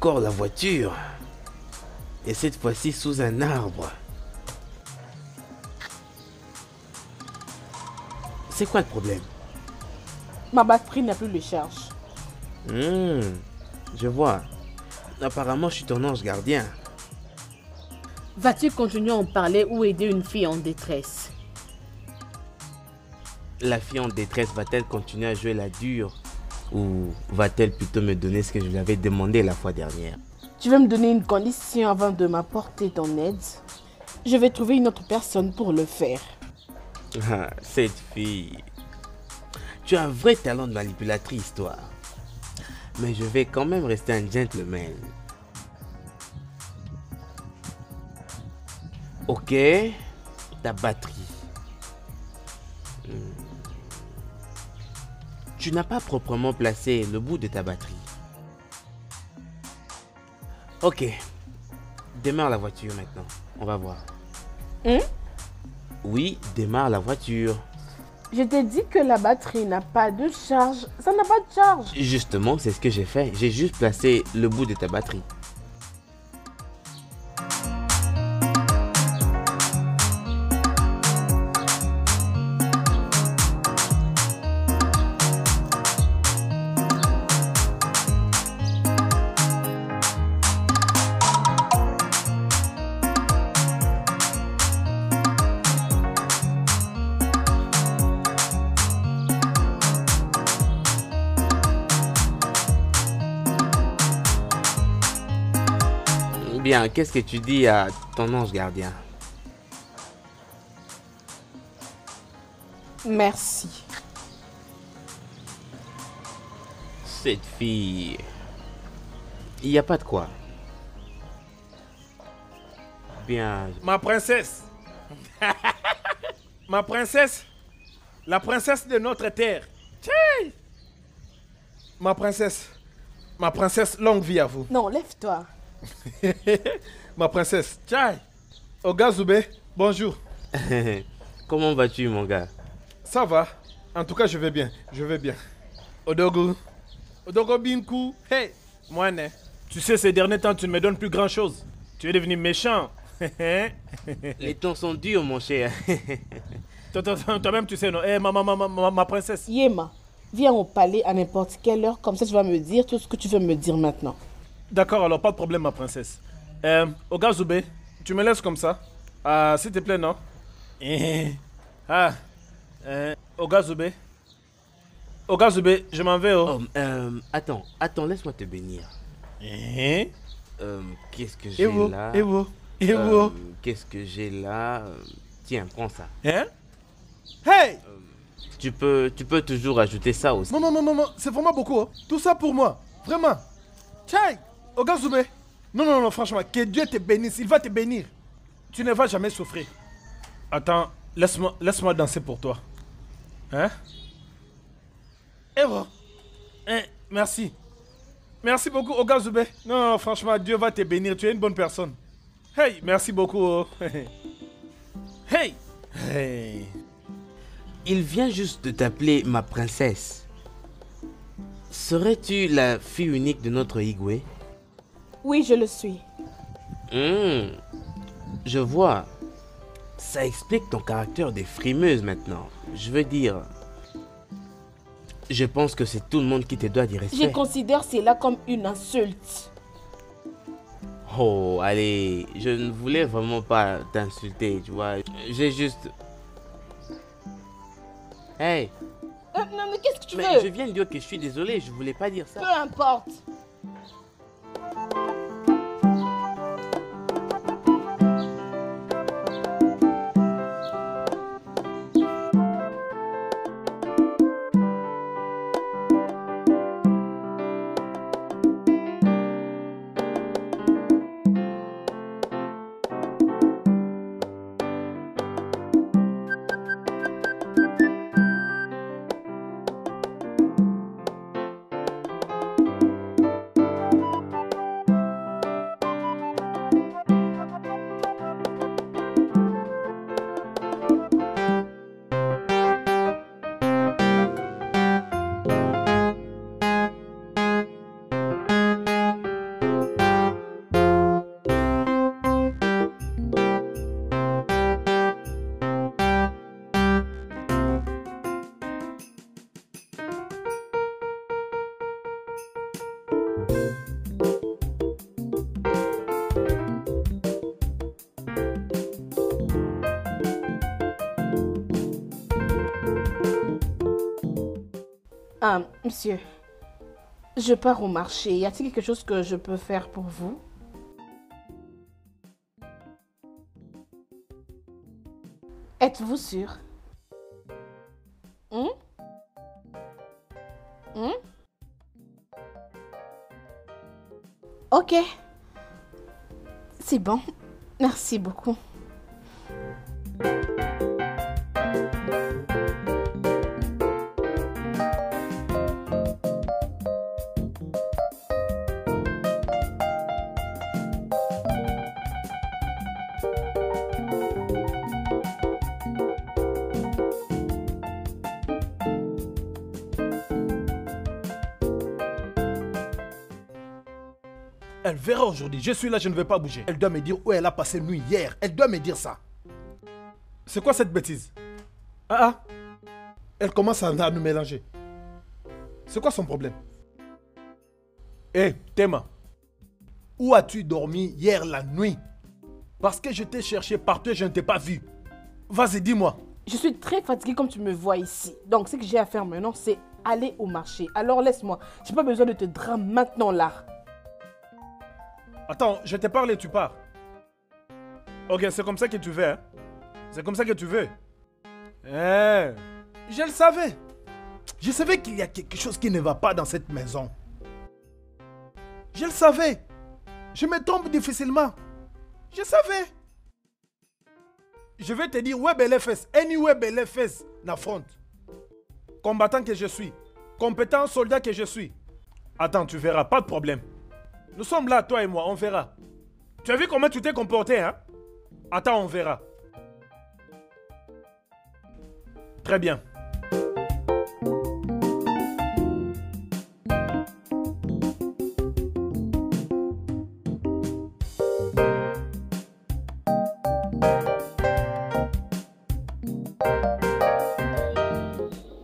Encore la voiture. Et cette fois-ci sous un arbre. C'est quoi le problème? Ma batterie n'a plus de charge. Je vois. Apparemment, je suis ton ange gardien. Vas-tu continuer à en parler ou aider une fille en détresse? La fille en détresse va-t-elle continuer à jouer la dure? Ou va-t-elle plutôt me donner ce que je lui avais demandé la fois dernière? Tu veux me donner une condition avant de m'apporter ton aide? Je vais trouver une autre personne pour le faire. Ah, cette fille. Tu as un vrai talent de manipulatrice, toi. Mais je vais quand même rester un gentleman. Ok, ta batterie. Tu n'as pas proprement placé le bout de ta batterie. Ok, démarre la voiture maintenant. On va voir. Oui, démarre la voiture. Je t'ai dit que la batterie n'a pas de charge. Ça n'a pas de charge. Justement, c'est ce que j'ai fait. J'ai juste placé le bout de ta batterie. Bien, qu'est-ce que tu dis à ton ange gardien? Merci. Cette fille... Il n'y a pas de quoi. Bien... Ma princesse. Ma princesse. La princesse de notre terre. Tchai. Ma princesse. Ma princesse, longue vie à vous. Non, lève-toi. Ma princesse. Tchai. Oga Zoubé, bonjour. Comment vas-tu, mon gars? Ça va. En tout cas, je vais bien. Je vais bien. Odogo. Odogo Binku. Hey, moi, né. Tu sais, ces derniers temps, tu ne me donnes plus grand-chose. Tu es devenu méchant. Les temps sont durs, mon cher. Toi-même, tu sais, non? Eh, ma princesse. Yema, viens au palais à n'importe quelle heure. Comme ça, tu vas me dire tout ce que tu veux me dire maintenant. D'accord, alors pas de problème, ma princesse. Oga Zoubé, tu me laisses comme ça? Ah, s'il te plaît, non? Oga Zoubé. Oga Zoubé, je m'en vais. Attends, laisse-moi te bénir. Hein? Qu'est-ce que j'ai là? Qu'est-ce que j'ai là? Tiens, prends ça. Hein? Hey! Tu peux toujours ajouter ça aussi. Non, c'est vraiment beaucoup. Hein. Tout ça pour moi. Vraiment. Tiens, Ogazoubé. Non, franchement, que Dieu te bénisse. Il va te bénir. Tu ne vas jamais souffrir. Attends, laisse-moi danser pour toi. Hein? Evo. Hein, merci. Merci beaucoup, Ogazoubé. Non, franchement, Dieu va te bénir. Tu es une bonne personne. Hey, merci beaucoup. Hey! Hey! Il vient juste de t'appeler ma princesse. Serais-tu la fille unique de notre Igwe? Oui, je le suis. Je vois. Ça explique ton caractère de frimeuse maintenant. Je veux dire... Je pense que c'est tout le monde qui te doit du respect. Je considère cela comme une insulte. Oh, allez, je ne voulais vraiment pas t'insulter, tu vois. J'ai juste... Hey! Non, mais qu'est-ce que tu Mais veux? je viens de dire que je suis désolé, je voulais pas dire ça. Peu importe. Ah, monsieur, je pars au marché. Y a-t-il quelque chose que je peux faire pour vous? Êtes-vous sûr? Ok. C'est bon. Merci beaucoup. Elle verra aujourd'hui. Je suis là, je ne vais pas bouger. Elle doit me dire où elle a passé nuit hier. Elle doit me dire ça. C'est quoi cette bêtise? Elle commence à nous mélanger. C'est quoi son problème? Hé, Théma. Où as-tu dormi hier la nuit? Parce que je t'ai cherché partout et je ne t'ai pas vu. Vas-y, dis-moi. Je suis très fatiguée comme tu me vois ici. Donc, ce que j'ai à faire maintenant, c'est aller au marché. Alors, laisse-moi. J'ai pas besoin de te drame maintenant là. Attends, je te parle et tu pars. Ok, c'est comme ça que tu veux, hein? C'est comme ça que tu veux. Je le savais. Je savais qu'il y a quelque chose qui ne va pas dans cette maison. Je le savais. Je me trompe difficilement. Je savais. Je vais te dire, ouais, Belefes, anyway, Belefes, n'affronte. Combattant que je suis, compétent soldat que je suis. Attends, tu verras, pas de problème. Nous sommes là, toi et moi, on verra. Tu as vu comment tu t'es comporté, hein? Attends, on verra. Très bien.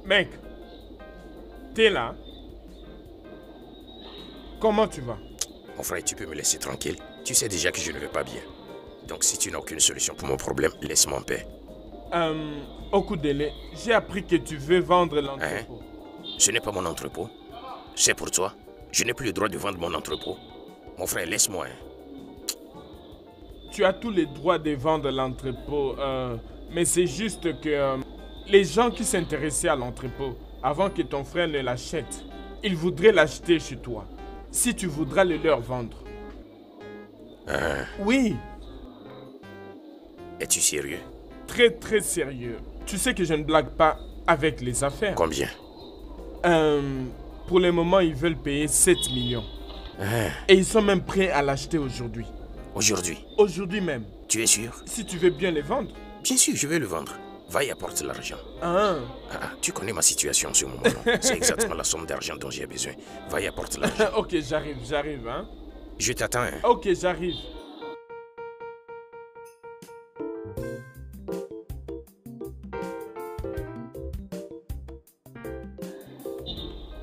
Mec, t'es là? Comment tu vas? Mon frère, tu peux me laisser tranquille. Tu sais déjà que je ne vais pas bien. Donc si tu n'as aucune solution pour mon problème, laisse-moi en paix. Okudele, j'ai appris que tu veux vendre l'entrepôt. Ce n'est pas mon entrepôt. C'est pour toi. Je n'ai plus le droit de vendre mon entrepôt. Mon frère, laisse-moi. Hein. Tu as tous les droits de vendre l'entrepôt, mais c'est juste que les gens qui s'intéressaient à l'entrepôt, avant que ton frère ne l'achète, ils voudraient l'acheter chez toi. Si tu voudras le leur vendre. Oui, Es-tu sérieux? très très sérieux. Tu sais que je ne blague pas avec les affaires. Combien? Pour le moment, ils veulent payer 7 millions. Et ils sont même prêts à l'acheter aujourd'hui. Aujourd'hui? Aujourd'hui même. Tu es sûr? Si tu veux bien les vendre. Bien sûr, je vais le vendre. Va y apporte l'argent. Tu connais ma situation en ce moment, non? C'est exactement la somme d'argent dont j'ai besoin. Va y apporte l'argent. Ok, j'arrive, hein. Je t'attends, hein. Ok, j'arrive.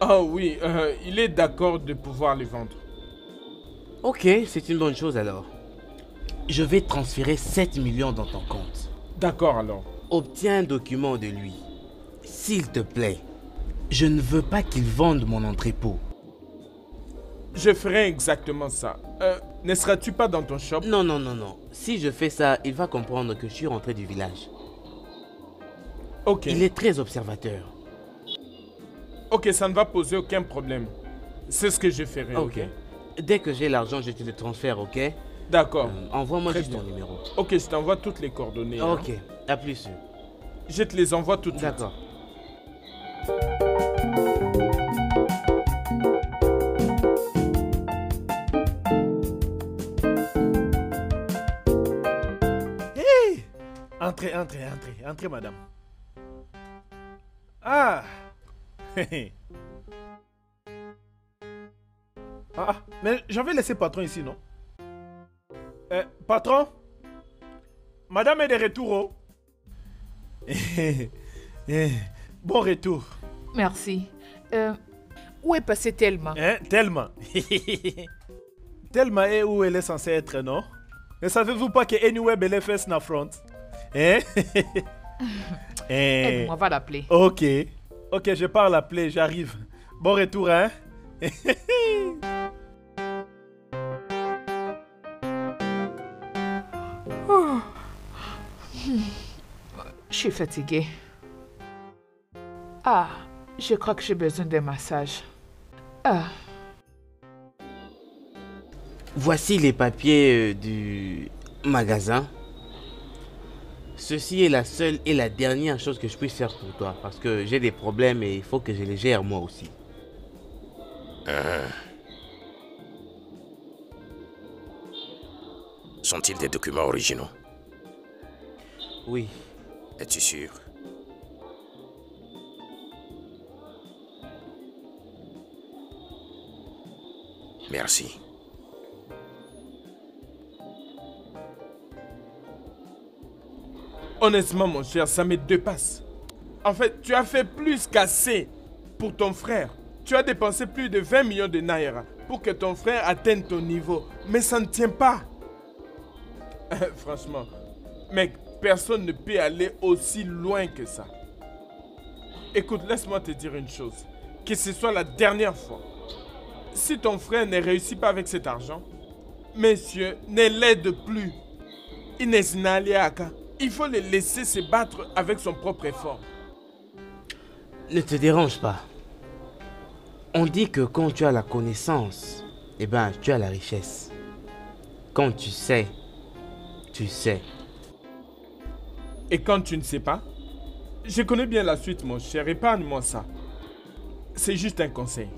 Oh oui, il est d'accord de pouvoir les vendre. Ok, c'est une bonne chose alors. Je vais transférer 7 millions dans ton compte. D'accord alors. Obtiens un document de lui. S'il te plaît. Je ne veux pas qu'il vende mon entrepôt. Je ferai exactement ça. Ne seras-tu pas dans ton shop? Non, non, non, non. Si je fais ça, il va comprendre que je suis rentré du village. Ok. Il est très observateur. Ok, ça ne va poser aucun problème. C'est ce que je ferai, ok? Dès que j'ai l'argent, je te le transfère, ok? D'accord. Envoie-moi Très juste ton bien. numéro. Ok, je t'envoie toutes les coordonnées. hein. Ok, à plus. Je te les envoie tout de suite. D'accord. Entrez, madame. Ah. Mais j'avais laissé patron ici, non? Patron? Madame est de retour, oh. Bon retour. Merci. Où est passée Thelma? Thelma. Thelma est où elle est censée être, non? Ne savez-vous pas que Anyway Belefes n'affronte? Aide-moi, va l'appeler. Ok, je pars l'appeler, j'arrive. Bon retour, hein? Je suis fatiguée. Ah, je crois que j'ai besoin d'un massage. Ah, Voici les papiers du magasin. Ceci est la seule et la dernière chose que je puisse faire pour toi. Parce que j'ai des problèmes et il faut que je les gère moi aussi. Sont-ils des documents originaux? Oui. Es-tu sûr? Merci. Honnêtement, mon cher, ça me dépasse. En fait, tu as fait plus qu'assez pour ton frère. Tu as dépensé plus de 20 millions de naira pour que ton frère atteigne ton niveau. Mais ça ne tient pas. Franchement, mec, personne ne peut aller aussi loin que ça. Écoute, laisse-moi te dire une chose. Que ce soit la dernière fois. Si ton frère ne réussit pas avec cet argent, messieurs, ne l'aide plus. Il faut le laisser se battre avec son propre effort. Ne te dérange pas. On dit que quand tu as la connaissance, eh ben, tu as la richesse. Quand tu sais, tu sais. Et quand tu ne sais pas, je connais bien la suite, mon cher. Épargne-moi ça. C'est juste un conseil.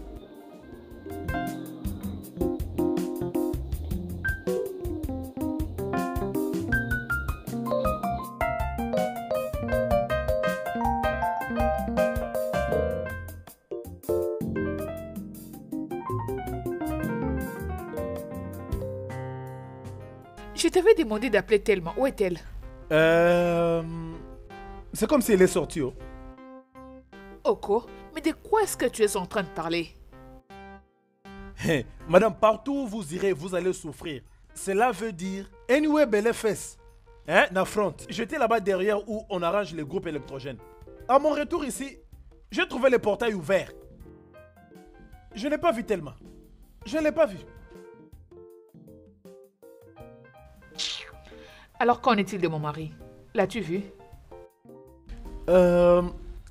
je t'avais demandé d'appeler Thelma. Où est-elle? C'est comme si elle est sortie. Oh. Oko, mais de quoi est-ce que tu es en train de parler? Madame, partout où vous irez, vous allez souffrir. Cela veut dire Anyway Belefes. N'affronte. J'étais là-bas derrière où on arrange les groupes électrogènes. À mon retour ici, j'ai trouvé le portail ouvert. Je n'ai pas vu Thelma. Je ne l'ai pas vu. Alors qu'en est-il de mon mari? L'as-tu vu?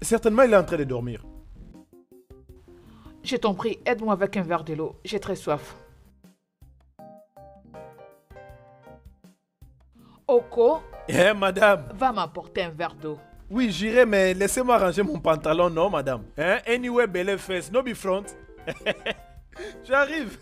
Certainement, il est en train de dormir. Je t'en prie, aide-moi avec un verre de l'eau. J'ai très soif. Oko, Madame. va m'apporter un verre d'eau. Oui, j'irai, mais laissez-moi ranger mon pantalon, non, madame. Anyway, belle fesse, no be front. J'arrive.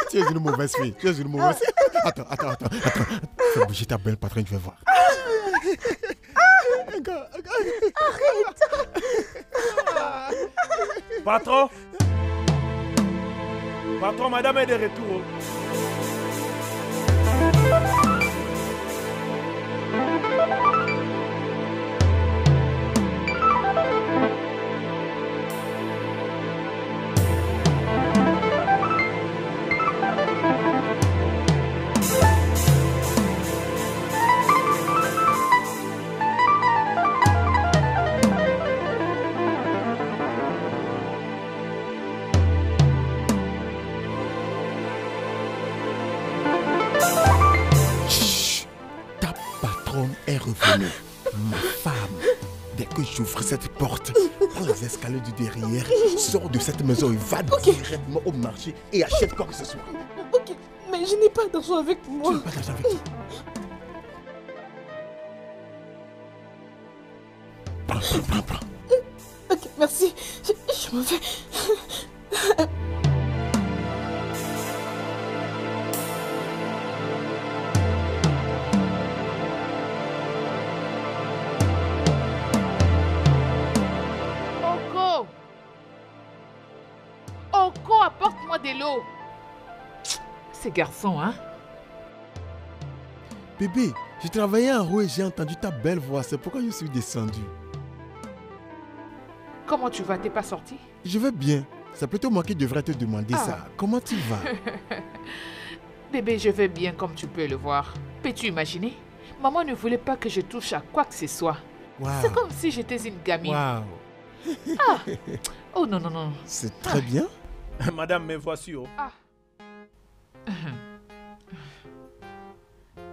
Tu es une mauvaise fille. Tu es une mauvaise fille. Attends. Fais bouger ta belle patronne, je vais voir. Patron. Patron, madame est de retour. Est revenue. Ma femme, dès que j'ouvre cette porte, prends les escaliers du derrière, sors de cette maison et va directement au marché et achète quoi que ce soit. Ok, mais je n'ai pas d'argent avec moi. Tu n'as pas d'argent avec toi. Prends. Ok, merci. Je m'en vais. Oko, apporte-moi de l'eau. Ces garçons, hein? Bébé, j'ai travaillé en haut et j'ai entendu ta belle voix. C'est pourquoi je suis descendu. Comment tu vas? T'es pas sorti? Je vais bien. C'est plutôt moi qui devrais te demander ça. Comment tu vas? Bébé, je vais bien comme tu peux le voir. Peux-tu imaginer? Maman ne voulait pas que je touche à quoi que ce soit. Wow. C'est comme si j'étais une gamine. Wow. Oh non. C'est très bien. Madame, me voici. Oh.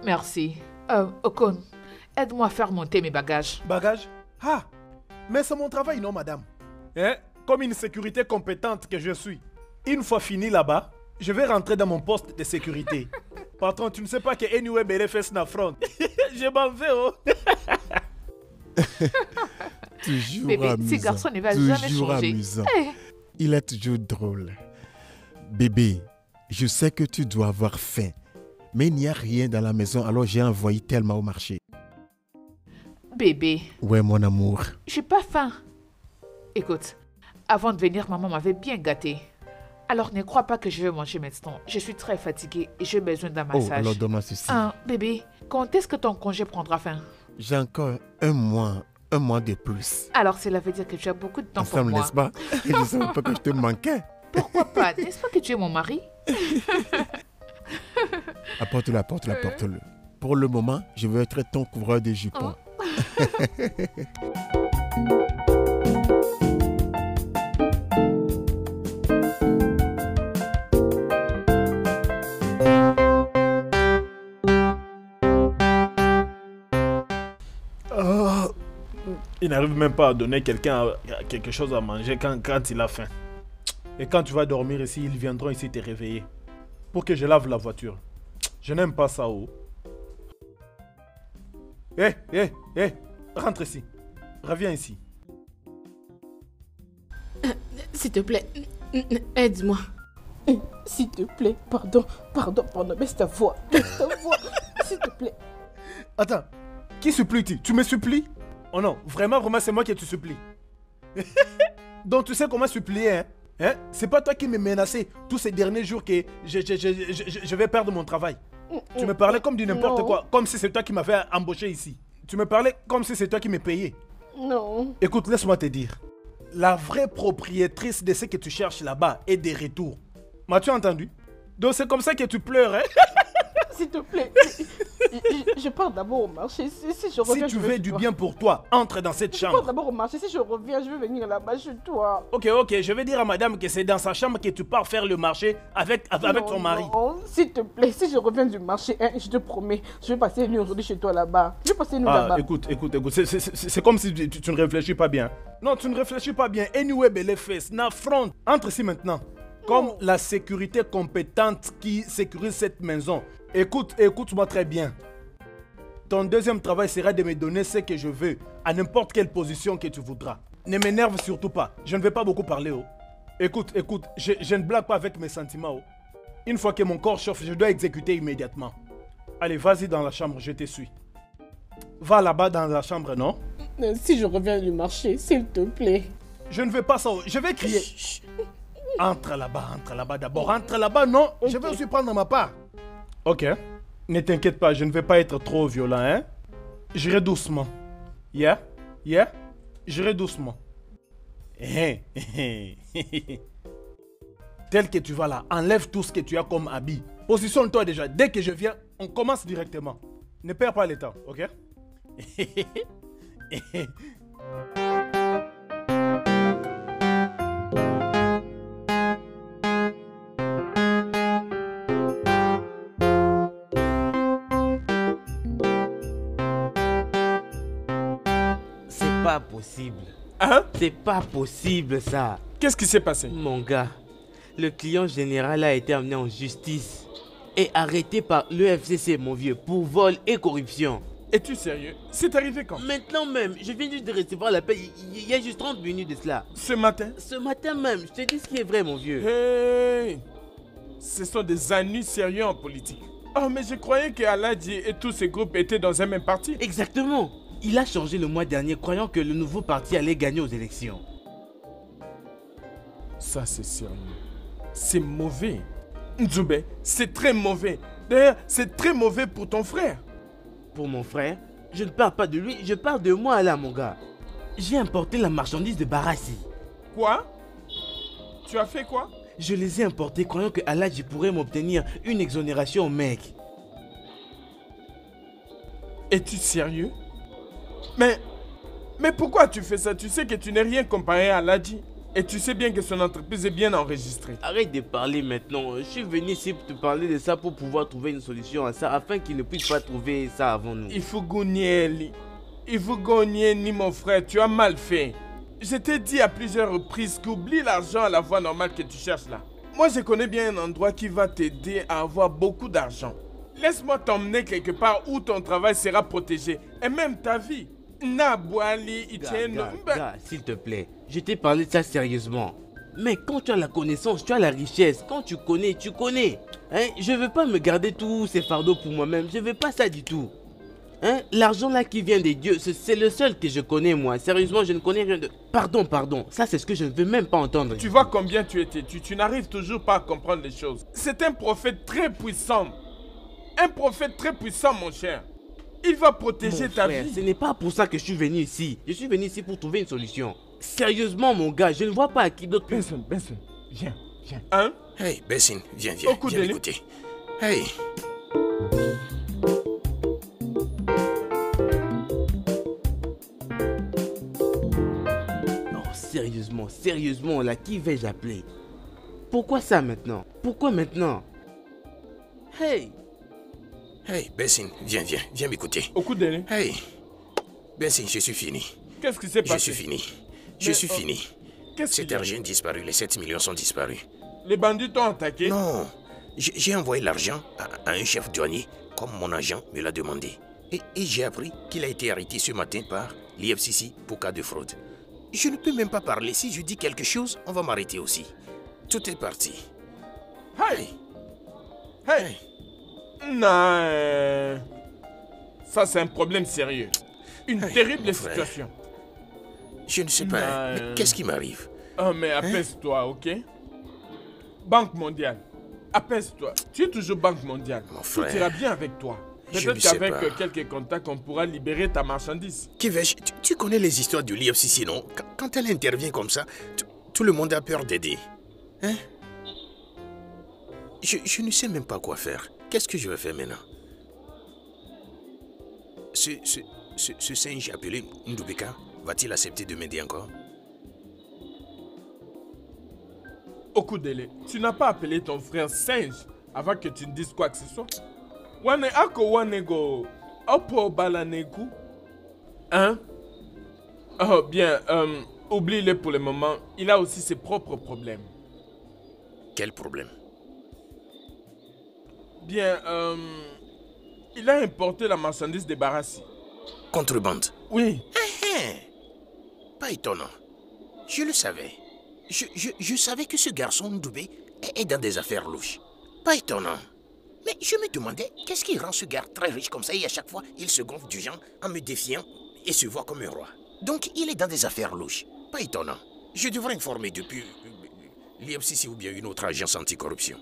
Merci. Okon, aide-moi à faire monter mes bagages. Bagages? Mais c'est mon travail, non, madame? Comme une sécurité compétente que je suis. Une fois fini là-bas, je vais rentrer dans mon poste de sécurité. Patron, tu ne sais pas que anyway, BLFS n'affronte. Je m'en vais, oh. Toujours Bébé, amusant. ces garçons ne vont jamais changer. Toujours amusant. Il est toujours drôle. Bébé, je sais que tu dois avoir faim. Mais il n'y a rien dans la maison, alors j'ai envoyé Thelma au marché. Bébé. Ouais, mon amour. J'ai pas faim. Écoute, avant de venir, maman m'avait bien gâtée. Alors ne crois pas que je vais manger maintenant. Je suis très fatiguée et j'ai besoin d'un massage. Oh, alors donne-moi ceci. Bébé, quand est-ce que ton congé prendra fin? J'ai encore un mois de plus. Alors cela veut dire que tu as beaucoup de temps pour Ensemble, moi. n'est-ce pas? Je ne savais pas que je te manquais. Pourquoi pas? N'est-ce pas que tu es mon mari? Apporte-le. Pour le moment, je veux être ton couvreur de jupons. Il n'arrive même pas à donner quelqu'un quelque chose à manger quand il a faim. Et quand tu vas dormir ici, ils viendront ici te réveiller. Pour que je lave la voiture. Je n'aime pas ça, oh. Hé, rentre ici. Reviens ici. S'il te plaît, aide-moi. S'il te plaît, pardon, baisse ta voix, s'il te plaît. Attends, qui supplie-tu? Tu me supplies? Oh non, vraiment, c'est moi qui te supplie. Donc tu sais comment supplier, hein? C'est pas toi qui me menaçais tous ces derniers jours que je vais perdre mon travail. Tu me parlais comme du n'importe quoi, comme si c'est toi qui m'avais embauché ici. Tu me parlais comme si c'est toi qui me payais. Non. Écoute, laisse-moi te dire. La vraie propriétrice de ce que tu cherches là-bas est de retour. M'as-tu entendu? Donc c'est comme ça que tu pleures, hein? s'il te plaît. Je pars d'abord au marché. Si je reviens, Si tu veux du bien pour toi, entre dans cette Je pars chambre. d'abord au marché. Si je reviens, je vais venir là-bas chez toi. Ok, je vais dire à madame que c'est dans sa chambre que tu pars faire le marché avec ton mari. Non, s'il te plaît, si je reviens du marché, hein, je te promets, je vais passer une nuit aujourd'hui chez toi là-bas. Je vais passer une nuit là-bas. Écoute, c'est comme si tu ne réfléchis pas bien. Non, tu ne réfléchis pas bien. Anyway, Bellefesse, n'affronte. Entre ici maintenant. Comme la sécurité compétente qui sécurise cette maison. Écoute-moi très bien. Ton deuxième travail sera de me donner ce que je veux, à n'importe quelle position que tu voudras. Ne m'énerve surtout pas. Je ne vais pas beaucoup parler. Oh. Écoute, je ne blague pas avec mes sentiments. Oh. Une fois que mon corps chauffe, je dois exécuter immédiatement. Allez, vas-y dans la chambre, je te suis. Va là-bas dans la chambre, non? Si je reviens du marché, s'il te plaît. Je ne veux pas ça. Je vais crier. Entre là-bas d'abord. Entre là-bas, non. Okay. Je vais aussi prendre ma part. Ok. Ne t'inquiète pas, je ne vais pas être trop violent, hein. J'irai doucement. Yeah? J'irai doucement. Tel que tu vas là, enlève tout ce que tu as comme habit. Positionne-toi déjà. Dès que je viens, on commence directement. Ne perds pas le temps, ok? C'est pas possible. Hein? C'est pas possible ça. Qu'est-ce qui s'est passé? Mon gars, le client général a été amené en justice et arrêté par l'EFCC, mon vieux, pour vol et corruption. Es-tu sérieux? C'est arrivé quand? Maintenant même, je viens juste de recevoir l'appel il y a juste 30 minutes de cela. Ce matin? Ce matin même, je te dis ce qui est vrai, mon vieux. Hey! Ce sont des ennuis sérieux en politique. Oh, mais je croyais que Aladji et tous ces groupes étaient dans un même parti. Exactement. Il a changé le mois dernier, croyant que le nouveau parti allait gagner aux élections. Ça, c'est sérieux. C'est mauvais. Nzoubé, c'est très mauvais. D'ailleurs, c'est très mauvais pour ton frère. Pour mon frère, je ne parle pas de lui, je parle de moi là, mon gars. J'ai importé la marchandise de Barassi. Quoi? Tu as fait quoi? Je les ai importés croyant que Aladji pourrait m'obtenir une exonération, mec. Es-tu sérieux? Mais pourquoi tu fais ça? Tu sais que tu n'es rien comparé à Aladji. Et tu sais bien que son entreprise est bien enregistrée. Arrête de parler maintenant. Je suis venu ici pour te parler de ça pour pouvoir trouver une solution à ça afin qu'il ne puisse pas trouver ça avant nous. Il faut gagner, ni mon frère, tu as mal fait. Je t'ai dit à plusieurs reprises qu'oublie l'argent à la voie normale que tu cherches là. Moi, je connais bien un endroit qui va t'aider à avoir beaucoup d'argent. Laisse-moi t'emmener quelque part où ton travail sera protégé. Et même ta vie. Gars, s'il te plaît, je t'ai parlé de ça sérieusement. Mais quand tu as la connaissance, tu as la richesse. Quand tu connais, tu connais. Hein? Je veux pas me garder tous ces fardeaux pour moi-même. Je veux pas ça du tout. Hein? L'argent là qui vient des dieux, c'est le seul que je connais moi. Sérieusement, je ne connais rien de... Pardon. Ça, c'est ce que je ne veux même pas entendre. Tu vois combien tu es têtu. Tu n'arrives toujours pas à comprendre les choses. C'est un prophète très puissant. Un prophète très puissant, mon cher. Il va protéger ta vie. Ce n'est pas pour ça que je suis venu ici. Je suis venu ici pour trouver une solution. Sérieusement, mon gars, je ne vois pas à qui d'autre... Benson, viens. Hein? Hey, Bessin, viens m'écouter. Hey. Non, sérieusement, là, qui vais-je appeler? Pourquoi ça maintenant? Pourquoi maintenant? Hey, Bessin, viens m'écouter. Okudele. Hey, Bessin, je suis fini. Qu'est-ce qui s'est passé? Je suis fini. Cet argent est disparu, les 7 millions sont disparus. Les bandits t'ont attaqué? Non, j'ai envoyé l'argent à un chef douanier, comme mon agent me l'a demandé. Et j'ai appris qu'il a été arrêté ce matin par l'IFCC pour cas de fraude. Je ne peux même pas parler. Si je dis quelque chose, on va m'arrêter aussi. Tout est parti. Hey. Non. Ça, c'est un problème sérieux. Une terrible situation. Je ne sais pas, mais qu'est-ce qui m'arrive? Oh, mais apaise-toi, ok? Banque mondiale. Apaise-toi. Tu es toujours Banque mondiale. Mon frère. Tout ira bien avec toi. Peut-être qu'avec quelques contacts, on pourra libérer ta marchandise. Kivesh, tu connais les histoires du l'IFCC, non? Quand elle intervient comme ça, tout le monde a peur d'aider. Hein? Je ne sais même pas quoi faire. Qu'est-ce que je vais faire maintenant? ce singe appelé Ndubeka va-t-il accepter de m'aider encore? Okudele, tu n'as pas appelé ton frère singe avant que tu ne dises quoi que ce soit. Wane ako wanego opo balaneku. Hein? Oh bien, oublie-le pour le moment. Il a aussi ses propres problèmes. Quel problème? Bien, il a importé la marchandise des Barassi. Contrebande? Oui. Pas étonnant. Je le savais. Je savais que ce garçon Ndoubé est dans des affaires louches. Pas étonnant. Mais je me demandais, qu'est-ce qui rend ce gars très riche comme ça et à chaque fois, il se gonfle du genre en me défiant et se voit comme un roi. Donc, il est dans des affaires louches. Pas étonnant. Je devrais informer depuis l'IFCC ou bien une autre agence anticorruption.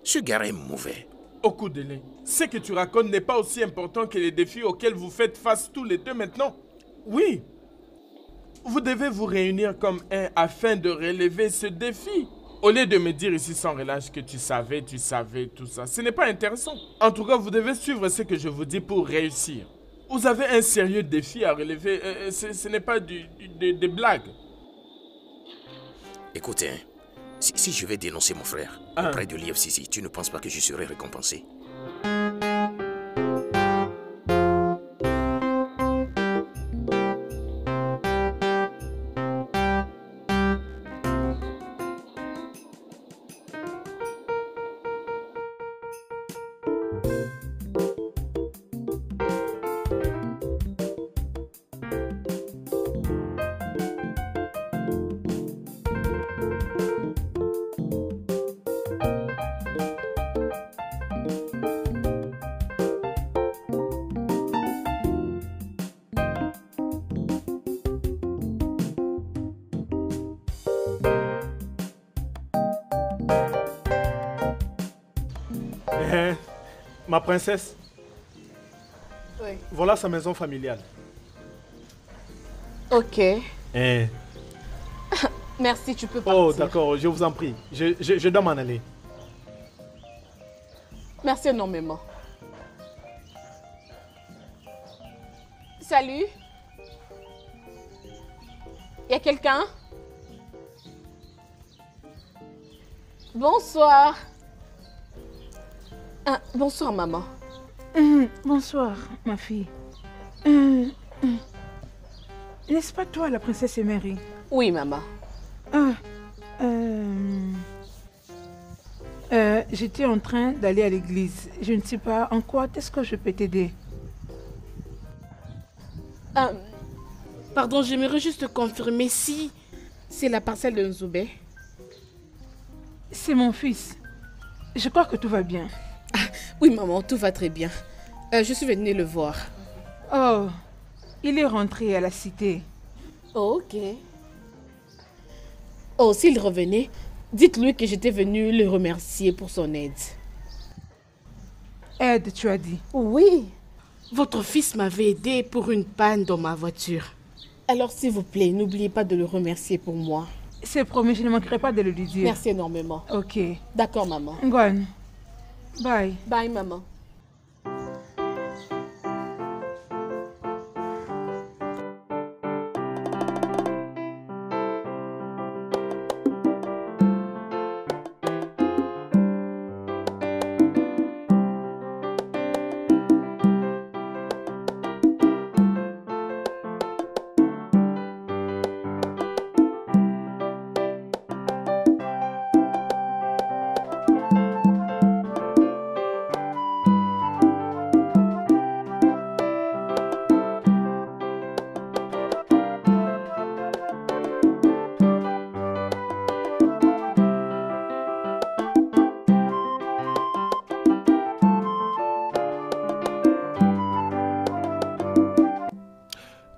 Ce gars est mauvais. Okudele, ce que tu racontes n'est pas aussi important que les défis auxquels vous faites face tous les deux maintenant. Oui. Vous devez vous réunir comme un afin de relever ce défi. Au lieu de me dire ici sans relâche que tu savais, tout ça, ce n'est pas intéressant. En tout cas, vous devez suivre ce que je vous dis pour réussir. Vous avez un sérieux défi à relever, ce n'est pas des blagues. Écoutez, si je vais dénoncer mon frère auprès de l'IFCC, tu ne penses pas que je serai récompensé? Ma princesse, Oui. voilà sa maison familiale. Ok. Eh. Merci, tu peux partir. Oh, d'accord, je vous en prie. Je dois m'en aller. Merci énormément. Salut. Y a quelqu'un? Bonsoir. Ah, bonsoir, maman. Bonsoir, ma fille. N'est-ce pas toi, la princesse Emery? Oui, maman. J'étais en train d'aller à l'église. Je ne sais pas en quoi est-ce que je peux t'aider. Pardon, j'aimerais juste confirmer si c'est la parcelle de Nzoubé. C'est mon fils. Je crois que tout va bien. Oui, maman, tout va très bien. Je suis venue le voir. Oh, il est rentré à la cité. Oh, ok. Oh, s'il revenait, dites-lui que j'étais venue le remercier pour son aide. Aide, tu as dit? Oui. Votre fils m'avait aidé pour une panne dans ma voiture. Alors, s'il vous plaît, n'oubliez pas de le remercier pour moi. C'est promis, je ne manquerai pas de le lui dire. Merci énormément. Ok. D'accord, maman. Ngwan. Bye. Bye, maman.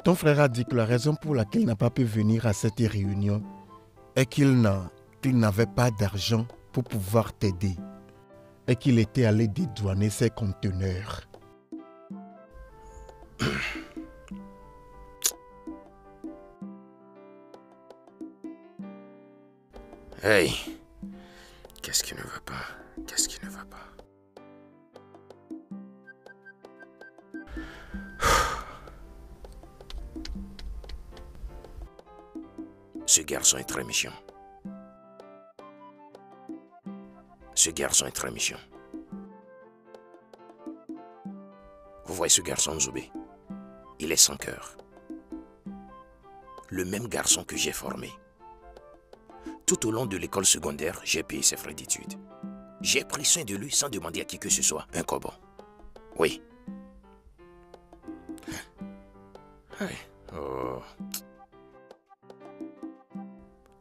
Ton frère a dit que la raison pour laquelle il n'a pas pu venir à cette réunion est qu'il n'avait pas d'argent pour pouvoir t'aider et qu'il était allé dédouaner ses conteneurs. Hey, qu'est-ce qui ne va pas? Qu'est-ce qui ne va pas? Ce garçon est très méchant. Ce garçon est très méchant. Vous voyez ce garçon, Nzube? Il est sans cœur. Le même garçon que j'ai formé. Tout au long de l'école secondaire, j'ai payé ses frais d'études. J'ai pris soin de lui sans demander à qui que ce soit un kobo. Oui. Oh.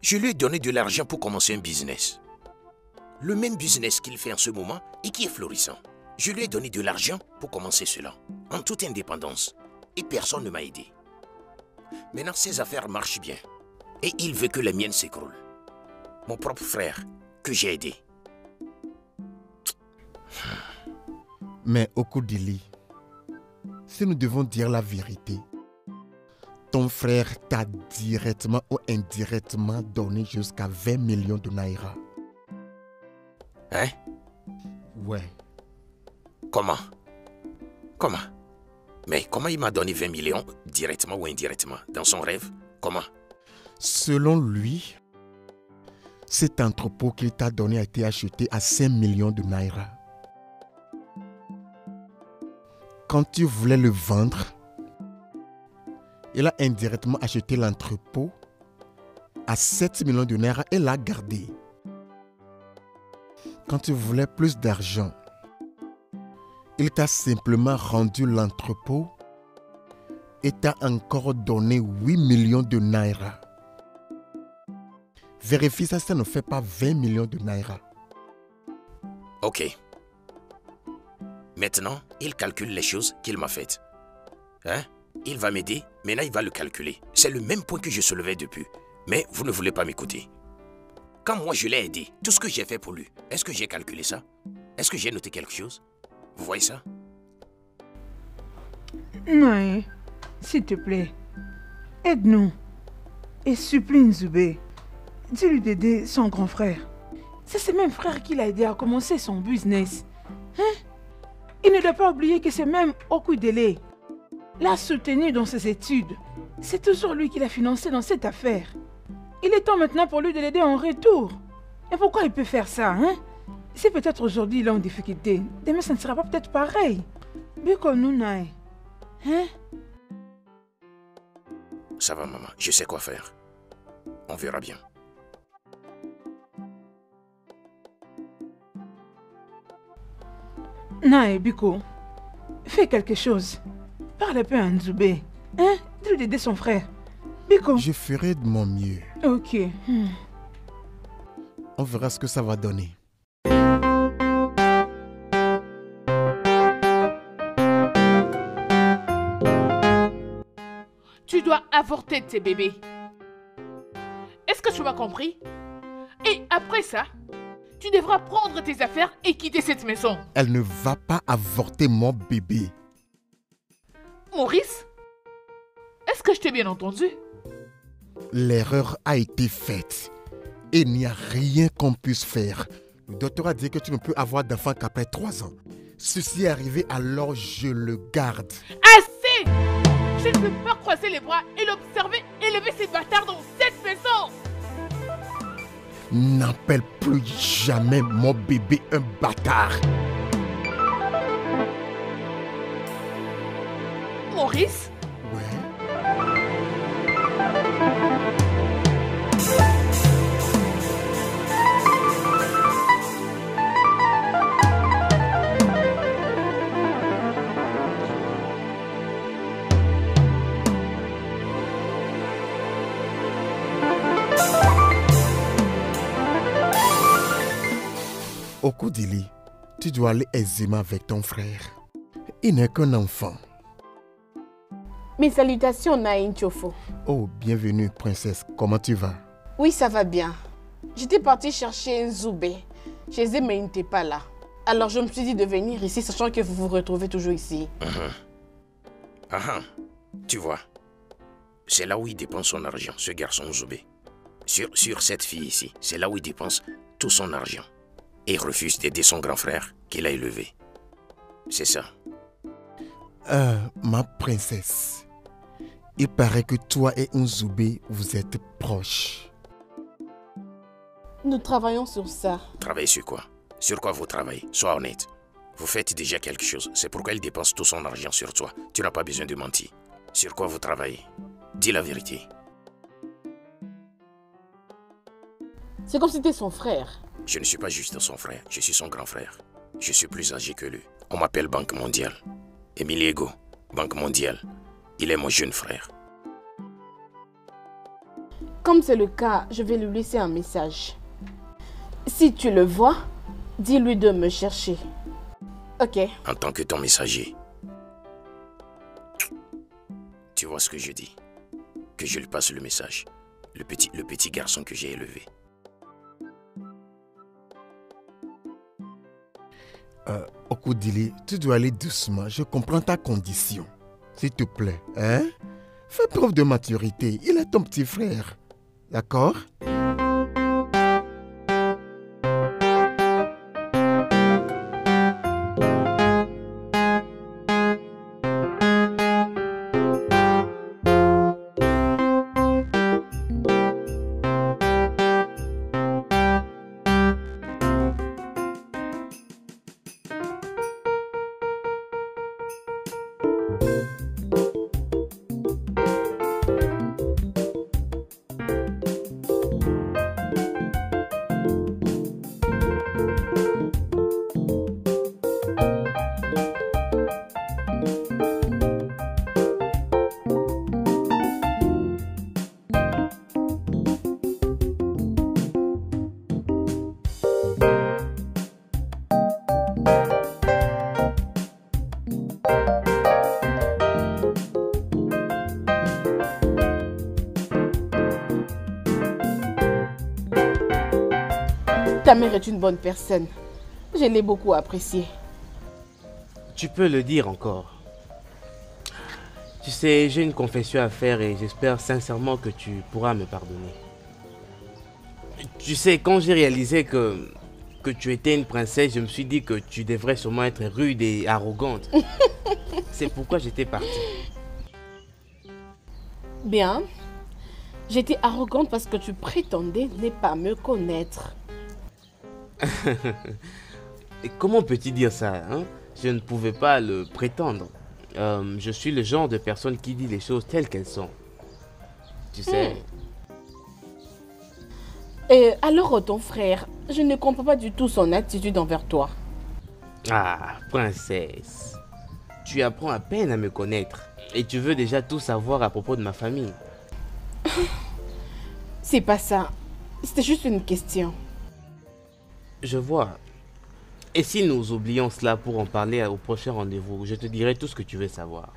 Je lui ai donné de l'argent pour commencer un business. Le même business qu'il fait en ce moment et qui est florissant. Je lui ai donné de l'argent pour commencer cela, en toute indépendance. Et personne ne m'a aidé. Maintenant, ses affaires marchent bien. Et il veut que les miennes s'écroulent. Mon propre frère, que j'ai aidé. Mais Okudili, si nous devons dire la vérité, ton frère t'a directement ou indirectement donné jusqu'à 20 millions de naira. Hein? Ouais. Comment? Comment? Mais comment il m'a donné 20 millions, directement ou indirectement, dans son rêve? Comment? Selon lui, cet entrepôt qu'il t'a donné a été acheté à 5 millions de naira. Quand tu voulais le vendre, il a indirectement acheté l'entrepôt à 7 millions de naira et l'a gardé. Quand tu voulais plus d'argent, il t'a simplement rendu l'entrepôt et t'a encore donné 8 millions de naira. Vérifie ça, ça ne fait pas 20 millions de naira. Ok. Maintenant, il calcule les choses qu'il m'a faites. Hein? Il va m'aider, maintenant il va le calculer. C'est le même point que je soulevais depuis. Mais vous ne voulez pas m'écouter. Quand moi je l'ai aidé, tout ce que j'ai fait pour lui, est-ce que j'ai calculé ça? Est-ce que j'ai noté quelque chose? Vous voyez ça? Non, s'il te plaît, aide-nous. Et supplie Nzube. Dis-lui d'aider son grand frère. C'est ce même frère qui l'a aidé à commencer son business. Hein? Il ne doit pas oublier que c'est même Okudele l'a soutenu dans ses études. C'est toujours lui qui l'a financé dans cette affaire. Il est temps maintenant pour lui de l'aider en retour. Et pourquoi il peut faire ça, hein? Si peut-être aujourd'hui il est en difficulté, demain ça ne sera pas peut-être pareil. Biko Nunae. Hein? Ça va, maman, je sais quoi faire. On verra bien. Nae, Biko, fais quelque chose. Parle un peu à Nzube. Hein? Dis-lui d'aider son frère. Biko. Je ferai de mon mieux. Ok. On verra ce que ça va donner. Tu dois avorter tes bébés. Est-ce que tu m'as compris? Et après ça, tu devras prendre tes affaires et quitter cette maison. Elle ne va pas avorter mon bébé. Maurice? Est-ce que je t'ai bien entendu? L'erreur a été faite. Et il n'y a rien qu'on puisse faire. Le docteur a dit que tu ne peux avoir d'enfant qu'après 3 ans. Ceci est arrivé, alors je le garde. Assez! Je ne peux pas croiser les bras et l'observer élever ces bâtards dans cette maison! N'appelle plus jamais mon bébé un bâtard. Maurice? Ouais. Okudili, tu dois aller aisément avec ton frère. Il n'est qu'un enfant. Mes salutations, Naïn Chofo. Oh, bienvenue, princesse. Comment tu vas? Oui, ça va bien. J'étais partie chercher Nzube. Chez eux, mais il n'était pas là. Alors je me suis dit de venir ici, sachant que vous vous retrouvez toujours ici. Tu vois, c'est là où il dépense son argent, ce garçon Nzube. Sur cette fille ici, c'est là où il dépense tout son argent. Et il refuse d'aider son grand frère qu'il a élevé. C'est ça. Ma princesse, Il paraît que toi et Nzube, vous êtes proches. Nous travaillons sur ça. Travaillez sur quoi? Sur quoi vous travaillez? Sois honnête. Vous faites déjà quelque chose. C'est pourquoi il dépense tout son argent sur toi. Tu n'as pas besoin de mentir. Sur quoi vous travaillez? Dis la vérité. C'est comme si t'es son frère. Je ne suis pas juste son frère, je suis son grand frère. Je suis plus âgé que lui. On m'appelle Banque mondiale. Emiliego, Banque mondiale. Il est mon jeune frère. Comme c'est le cas, je vais lui laisser un message. Si tu le vois, dis-lui de me chercher. Ok. En tant que ton messager. Tu vois ce que je dis? Que je lui passe le message. Le petit garçon que j'ai élevé. Okudili, tu dois aller doucement. Je comprends ta condition. S'il te plaît, hein? Fais preuve de maturité. Il est ton petit frère. D'accord? Ta mère est une bonne personne. Je l'ai beaucoup appréciée. Tu peux le dire encore. Tu sais, j'ai une confession à faire et j'espère sincèrement que tu pourras me pardonner. Tu sais, quand j'ai réalisé que tu étais une princesse, je me suis dit que tu devrais sûrement être rude et arrogante. C'est pourquoi j'étais partie. Bien. J'étais arrogante parce que tu prétendais ne pas me connaître. Et comment peux-tu dire ça, hein? Je ne pouvais pas le prétendre. Je suis le genre de personne qui dit les choses telles qu'elles sont. Tu sais. Et alors ton frère, je ne comprends pas du tout son attitude envers toi. Ah, princesse. Tu apprends à peine à me connaître. Et tu veux déjà tout savoir à propos de ma famille. C'est pas ça. C'était juste une question. Je vois. Et si nous oublions cela pour en parler au prochain rendez-vous, je te dirai tout ce que tu veux savoir.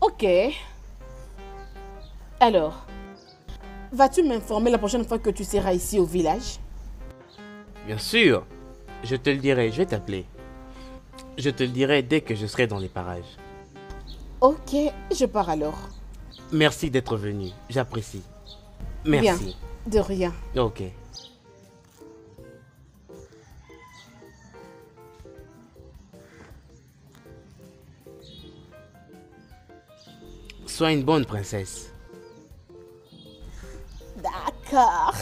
Ok. Alors, vas-tu m'informer la prochaine fois que tu seras ici au village? Bien sûr. Je te le dirai, je vais t'appeler. Je te le dirai dès que je serai dans les parages. Ok, je pars alors. Merci d'être venu, j'apprécie. Merci. Bien, de rien. Ok. Sois une bonne princesse. D'accord.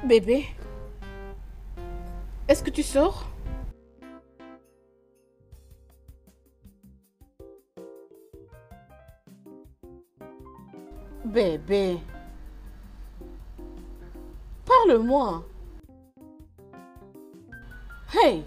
Bébé, est-ce que tu sors? Bébé, Parle-moi. Hey!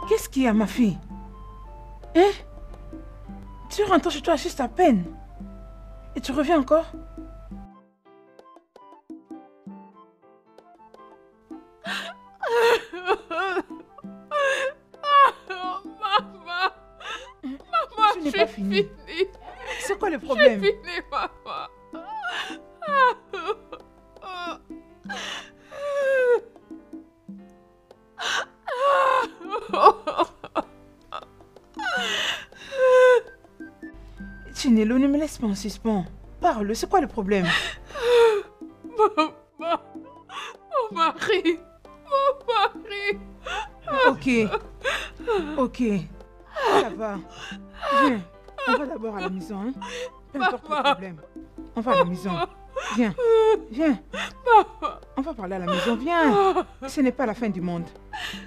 Qu'est-ce qu'il y a, ma fille? Hein? Tu rentres chez toi juste à peine. Et tu reviens encore? Maman, Tu n'es je pas suis fini. finie. C'est quoi le Je suis problème? finie, maman. Chinelo, ne me laisse pas en suspens. Parle, c'est quoi le problème? Maman, mon mari, mon mari. Ok. Ok. Ça va. Viens. On va d'abord à la maison, hein? Peu importe le problème. On va à la maison. Viens. Viens. On va parler à la maison. Viens. Ce n'est pas la fin du monde.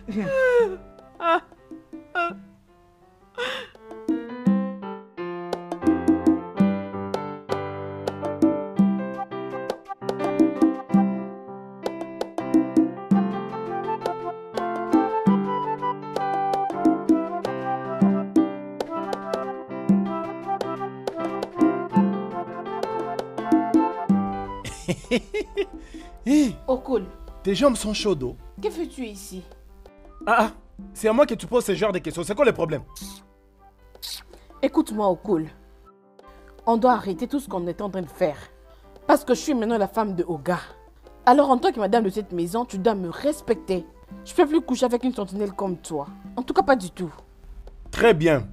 Viens. Oh cool. Tes jambes sont chaudes. Oh. Que fais-tu ici? Ah, c'est à moi que tu poses ce genre de questions. C'est quoi le problème? Écoute-moi, Okul. On doit arrêter tout ce qu'on est en train de faire. Parce que je suis maintenant la femme de Oga. Alors en tant que madame de cette maison, tu dois me respecter. Je ne peux plus coucher avec une sentinelle comme toi. En tout cas, pas du tout. Très bien.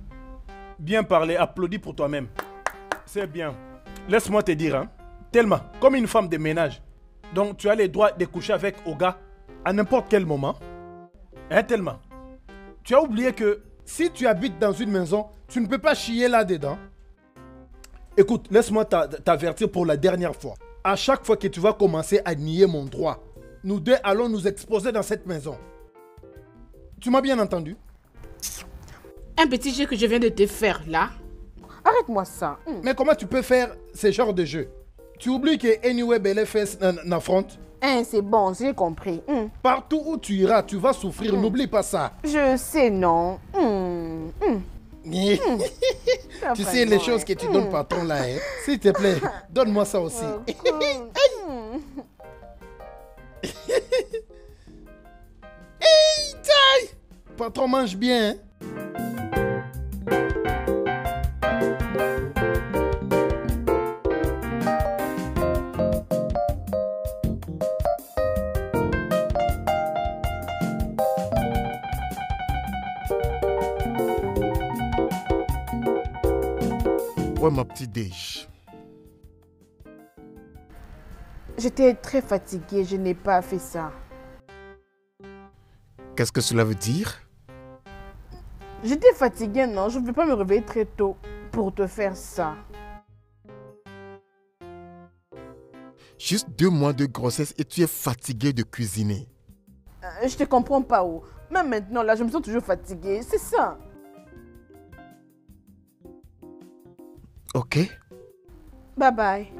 Bien parlé. Applaudis pour toi-même. C'est bien. Laisse-moi te dire, hein. Thelma, comme une femme de ménage, donc tu as le droit de coucher avec Oga à n'importe quel moment. Hein, Thelma? Tu as oublié que si tu habites dans une maison, tu ne peux pas chier là-dedans. Écoute, laisse-moi t'avertir pour la dernière fois. À chaque fois que tu vas commencer à nier mon droit, nous deux allons nous exposer dans cette maison. Tu m'as bien entendu? Un petit jeu que je viens de te faire là. Arrête-moi ça. Mais comment tu peux faire ce genre de jeu? Tu oublies que Anyway Belefes n'affronte? C'est bon, j'ai compris. Partout où tu iras, tu vas souffrir. N'oublie pas ça. Je sais, non. Tu sais les choses que tu donnes patron là, hein? S'il te plaît, donne-moi ça aussi. Hey, taille! Patron mange bien, hein? Ouais, ma petite déj. J'étais très fatiguée, je n'ai pas fait ça. Qu'est-ce que cela veut dire? J'étais fatiguée, non? Je ne vais pas me réveiller très tôt pour te faire ça. Juste 2 mois de grossesse et tu es fatigué de cuisiner. Je te comprends pas, où. Même maintenant, là, je me sens toujours fatiguée. C'est ça. Ok. Bye bye.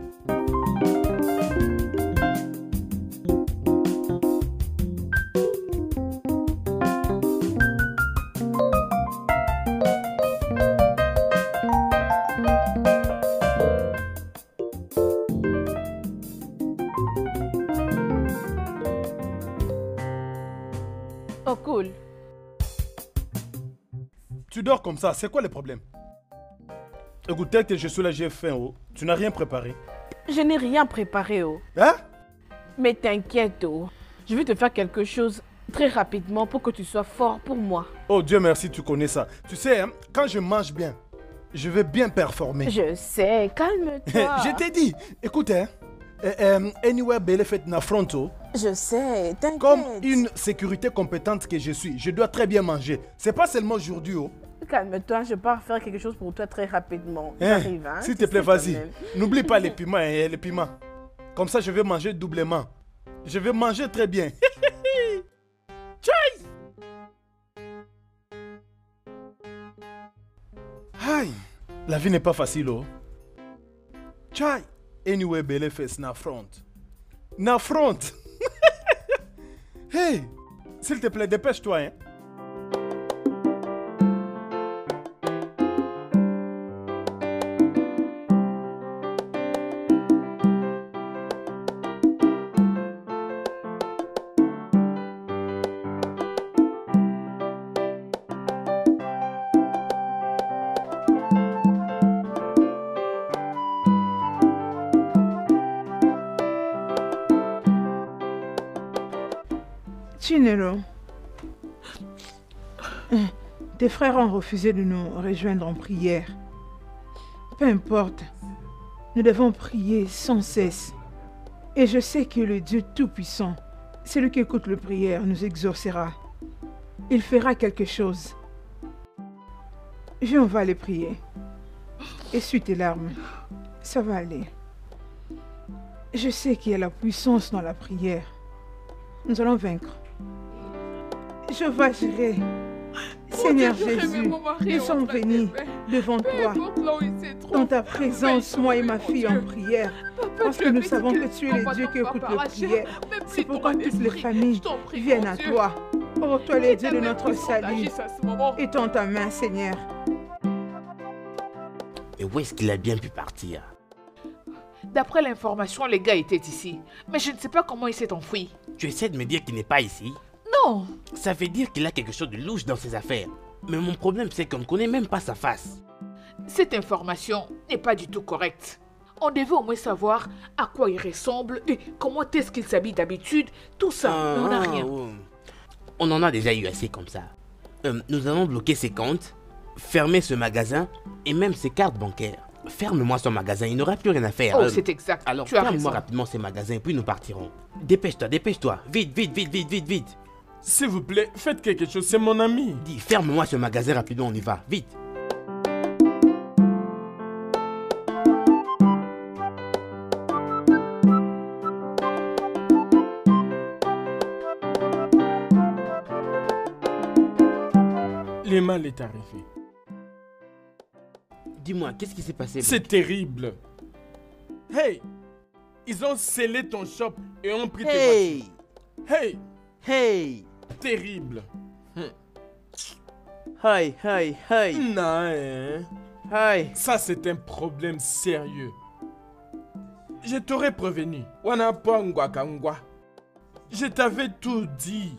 Oh, cool. Tu dors comme ça, c'est quoi le problème? Écoute, tel que je suis là, j'ai faim, oh. Tu n'as rien préparé. Je n'ai rien préparé, oh. Hein? Mais t'inquiète, oh. Je vais te faire quelque chose très rapidement pour que tu sois fort pour moi. Oh, Dieu merci, tu connais ça. Tu sais, hein, quand je mange bien, je vais bien performer. Je sais, calme-toi. Je t'ai dit, écoute, hein, anywhere belle fête na fronto. Je sais, t'inquiète. Comme une sécurité compétente que je suis, je dois très bien manger. C'est pas seulement aujourd'hui, oh. Calme-toi, je pars faire quelque chose pour toi très rapidement. Hein, J'arrive, hein. s'il te plaît, vas-y. N'oublie pas les piments, hein, les piments. Comme ça, je vais manger doublement. Je vais manger très bien. Tchaï! Aïe, la vie n'est pas facile, oh. Tchaï! Anyway, belle fesse na front. Na front! Hey! S'il te plaît, dépêche-toi, hein. Chinelo, tes frères ont refusé de nous rejoindre en prière. Peu importe, nous devons prier sans cesse. Et je sais que le Dieu Tout-Puissant, celui qui écoute les prières, nous exaucera. Il fera quelque chose. Viens, on va aller prier. Essuie tes larmes. Ça va aller. Je sais qu'il y a la puissance dans la prière. Nous allons vaincre. Je vais gérer. Seigneur Jésus, nous sommes venus devant toi. Dans ta présence, moi et ma fille en prière. Parce que nous savons que tu es le Dieu qui écoute les prières. C'est pourquoi toutes les familles viennent à toi. Oh, toi le Dieu de notre salut. Étends ta main, Seigneur. Mais où est-ce qu'il a bien pu partir? D'après l'information, les gars étaient ici. Mais je ne sais pas comment il s'est enfui. Tu essaies de me dire qu'il n'est pas ici? Non! Ça veut dire qu'il a quelque chose de louche dans ses affaires. Mais mon problème, c'est qu'on ne connaît même pas sa face. Cette information n'est pas du tout correcte. On devait au moins savoir à quoi il ressemble et comment est-ce qu'il s'habille d'habitude. Tout ça, mais on n'a rien. On en a déjà eu assez comme ça. Nous allons bloquer ses comptes, fermer ce magasin et même ses cartes bancaires. Ferme-moi son magasin, il n'aura plus rien à faire. Oh, c'est exact. Alors tu as ferme-moi raison. rapidement ces magasins et puis nous partirons. Dépêche-toi, dépêche-toi. Vite, vite, vite, vite, vite, vite. S'il vous plaît, faites quelque chose, c'est mon ami. Dis, ferme-moi ce magasin rapidement, on y va. Vite. Le mal est arrivé. Dis-moi, qu'est-ce qui s'est passé? C'est terrible. Hey! Ils ont scellé ton shop et ont pris tes Hey! voitures. Hey! Hey! Terrible. Hi, hi, hi. Non, hein? Hi. Ça, c'est un problème sérieux. Je t'aurais prévenu. Wanapangwakangwa. Je t'avais tout dit.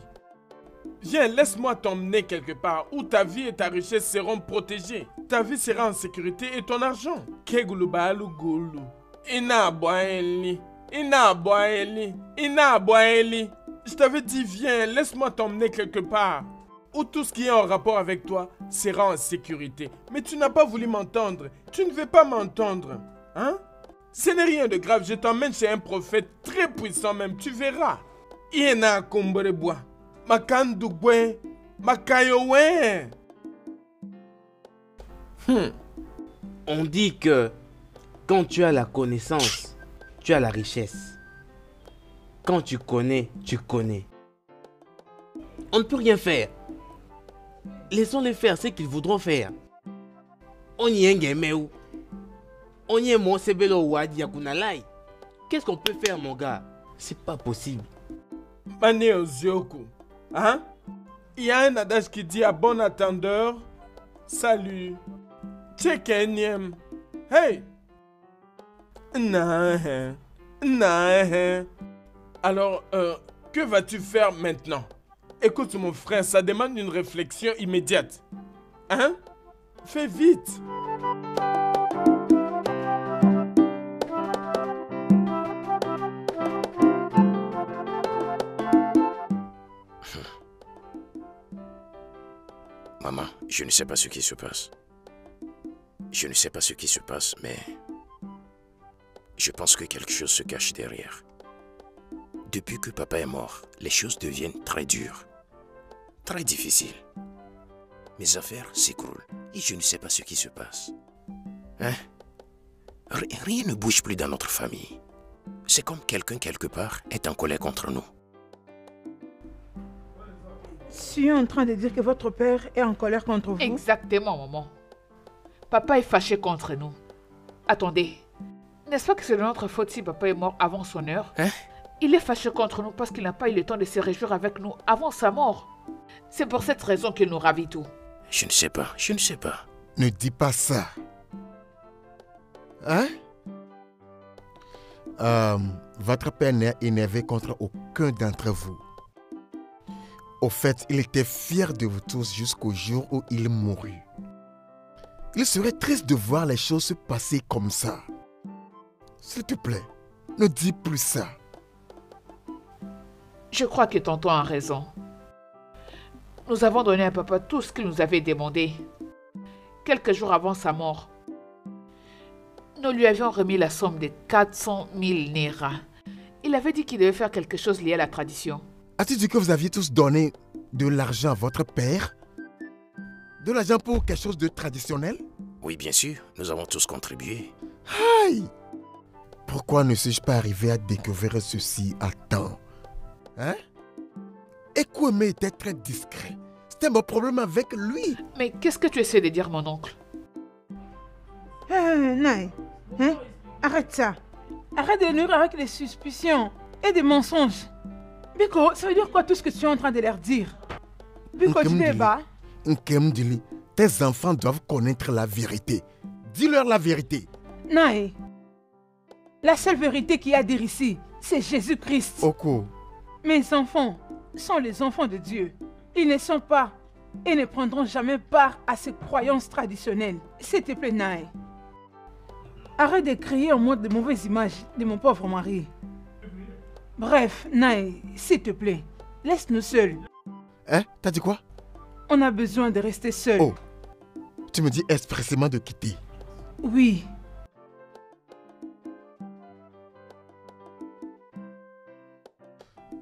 Viens, laisse-moi t'emmener quelque part où ta vie et ta richesse seront protégées. Ta vie sera en sécurité et ton argent. Kegulubalu gulu. Ina boaeli. Ina boaeli. Ina boaeli. Je t'avais dit, viens, laisse-moi t'emmener quelque part où tout ce qui est en rapport avec toi sera en sécurité. Mais tu n'as pas voulu m'entendre. Tu ne veux pas m'entendre. Hein? Ce n'est rien de grave. Je t'emmène chez un prophète très puissant même. Tu verras. Iena kumbrebois. Makandugwe. Makayowe. On dit que quand tu as la connaissance, tu as la richesse. Quand tu connais, tu connais. On ne peut rien faire. Laissons-les faire ce qu'ils voudront faire. On y est ngemeu. On y est mon sebelo wadi yakunalai. Qu'est-ce qu'on peut faire, mon gars? C'est pas possible. Mané Ozioku. Hein? Il y a un adage qui dit à bon attendeur, salut. Tchekenyem. Hey! Non, non. Alors, que vas-tu faire maintenant? Écoute mon frère, ça demande une réflexion immédiate. Hein? Fais vite. Maman, je ne sais pas ce qui se passe. Je ne sais pas ce qui se passe, mais je pense que quelque chose se cache derrière. Depuis que papa est mort, les choses deviennent très dures, très difficiles. Mes affaires s'écroulent et je ne sais pas ce qui se passe. Hein? Rien ne bouge plus dans notre famille. C'est comme quelqu'un quelque part est en colère contre nous. Tu es en train de dire que votre père est en colère contre vous? Exactement, maman. Papa est fâché contre nous. Attendez, n'est-ce pas que c'est de notre faute si papa est mort avant son heure? Hein? Il est fâché contre nous parce qu'il n'a pas eu le temps de se réjouir avec nous avant sa mort. C'est pour cette raison qu'il nous ravit tout. Je ne sais pas, je ne sais pas. Ne dis pas ça. Hein? Votre père n'est énervé contre aucun d'entre vous. Au fait, il était fier de vous tous jusqu'au jour où il mourut. Il serait triste de voir les choses se passer comme ça. S'il te plaît, ne dis plus ça. Je crois que tonton a raison. Nous avons donné à papa tout ce qu'il nous avait demandé. Quelques jours avant sa mort, nous lui avions remis la somme de 400 000 Naira. Il avait dit qu'il devait faire quelque chose lié à la tradition. As-tu dit que vous aviez tous donné de l'argent à votre père? De l'argent pour quelque chose de traditionnel? Oui, bien sûr, nous avons tous contribué. Aïe! Pourquoi ne suis-je pas arrivé à découvrir ceci à temps? Hein? Ekweme était très discret. C'était mon problème avec lui. Mais qu'est-ce que tu essaies de dire, mon oncle? Naï, hein? Arrête ça. Arrête de nourrir avec des suspicions et des mensonges. Biko, ça veut dire quoi tout ce que tu es en train de leur dire? Biko, tu débat. Nkemdili, tes enfants doivent connaître la vérité. Dis-leur la vérité. Naï, la seule vérité qu'il y a à dire ici, c'est Jésus-Christ. Oko. Mes enfants sont les enfants de Dieu. Ils ne sont pas et ne prendront jamais part à ces croyances traditionnelles. S'il te plaît, Naï. Arrête de crier en mode de mauvaise image de mon pauvre mari. Bref, Naï, s'il te plaît, laisse-nous seuls. Hein? T'as dit quoi? On a besoin de rester seuls. Oh, tu me dis expressément de quitter. Oui.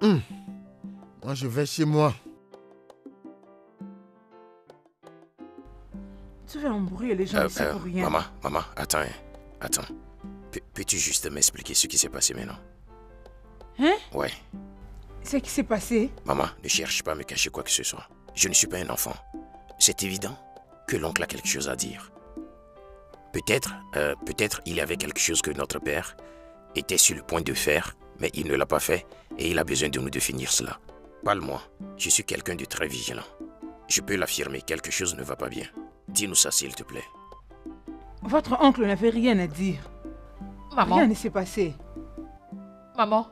Moi, je vais chez moi. Tu vas embrouiller les gens ici pour rien. Maman, attends. Peux-tu juste m'expliquer ce qui s'est passé maintenant? Hein? Ouais. Ce qui s'est passé? Maman, ne cherche pas à me cacher quoi que ce soit. Je ne suis pas un enfant. C'est évident que l'oncle a quelque chose à dire. Peut-être il y avait quelque chose que notre père était sur le point de faire, mais il ne l'a pas fait et il a besoin de nous définir cela. Parle-moi, je suis quelqu'un de très vigilant. Je peux l'affirmer, quelque chose ne va pas bien. Dis-nous ça s'il te plaît. Votre oncle n'avait rien à dire. Maman. Rien ne s'est passé. Maman,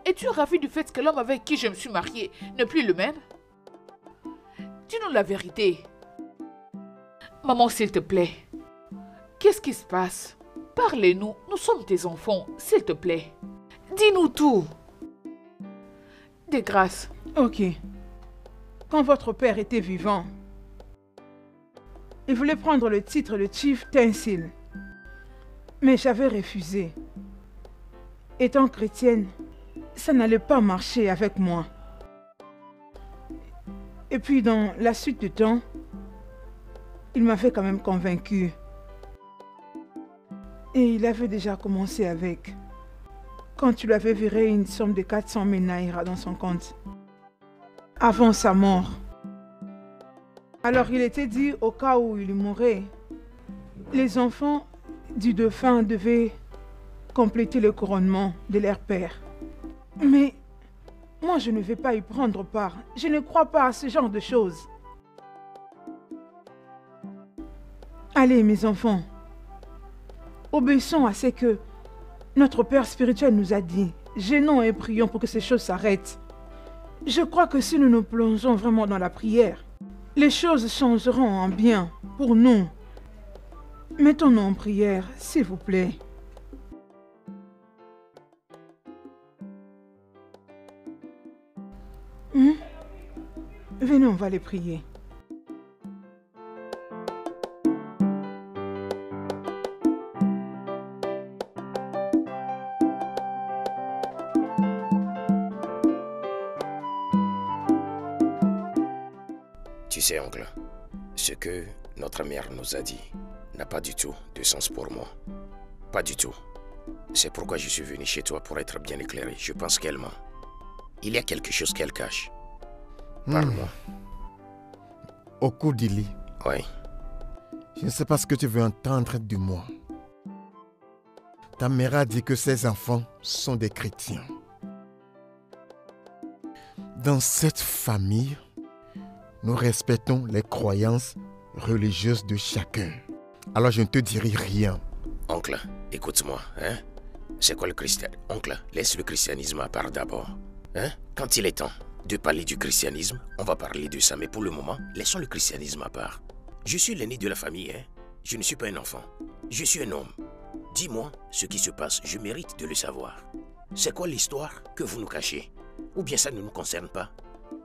es-tu ravie du fait que l'homme avec qui je me suis mariée n'est plus le même? Dis-nous la vérité. Maman, s'il te plaît. Qu'est-ce qui se passe? Parlez-nous, nous sommes tes enfants, s'il te plaît. Dis-nous tout. De grâce. Ok. Quand votre père était vivant, il voulait prendre le titre de Chief Tensil. Mais j'avais refusé. Étant chrétienne, ça n'allait pas marcher avec moi. Et puis dans la suite du temps, il m'avait quand même convaincu. Et il avait déjà commencé avec. Quand tu lui avais viré une somme de 400 000 Naira dans son compte. Avant sa mort. Alors il était dit au cas où il mourrait, les enfants du défunt devaient compléter le couronnement de leur père. Mais moi je ne vais pas y prendre part. Je ne crois pas à ce genre de choses. Allez mes enfants, obéissons à ce que Notre Père spirituel nous a dit, gênons et prions pour que ces choses s'arrêtent. Je crois que si nous nous plongeons vraiment dans la prière, les choses changeront en bien pour nous. Mettons-nous en prière, s'il vous plaît. Venez, on va les prier. Tu sais, oncle, ce que notre mère nous a dit n'a pas du tout de sens pour moi. Pas du tout. C'est pourquoi je suis venu chez toi pour être bien éclairé. Je pense qu'elle ment. Il y a quelque chose qu'elle cache. Parle-moi. Okodili, Oui. je ne sais pas ce que tu veux entendre de moi. Ta mère a dit que ses enfants sont des chrétiens. Dans cette famille, nous respectons les croyances religieuses de chacun. Alors je ne te dirai rien. Oncle, écoute-moi, hein? C'est quoi le christianisme? Oncle, laisse le christianisme à part d'abord. Hein? Quand il est temps de parler du christianisme, on va parler de ça. Mais pour le moment, laissons le christianisme à part. Je suis l'aîné de la famille, hein? Je ne suis pas un enfant. Je suis un homme. Dis-moi ce qui se passe, je mérite de le savoir. C'est quoi l'histoire que vous nous cachez? Ou bien ça ne nous concerne pas?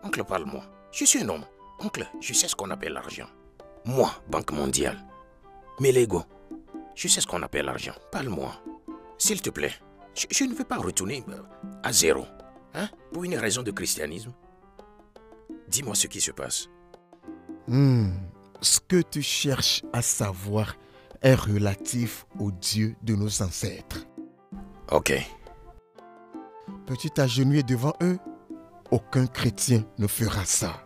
Oncle, parle-moi. Je suis un homme. Oncle, je sais ce qu'on appelle l'argent. Moi, Banque mondiale. Mais l'ego, je sais ce qu'on appelle l'argent. Parle-moi. S'il te plaît. Je ne veux pas retourner à zéro. Hein? Pour une raison de christianisme. Dis-moi ce qui se passe. Ce que tu cherches à savoir est relatif aux dieux de nos ancêtres. Ok. Peux-tu t'agenouiller devant eux? Aucun chrétien ne fera ça.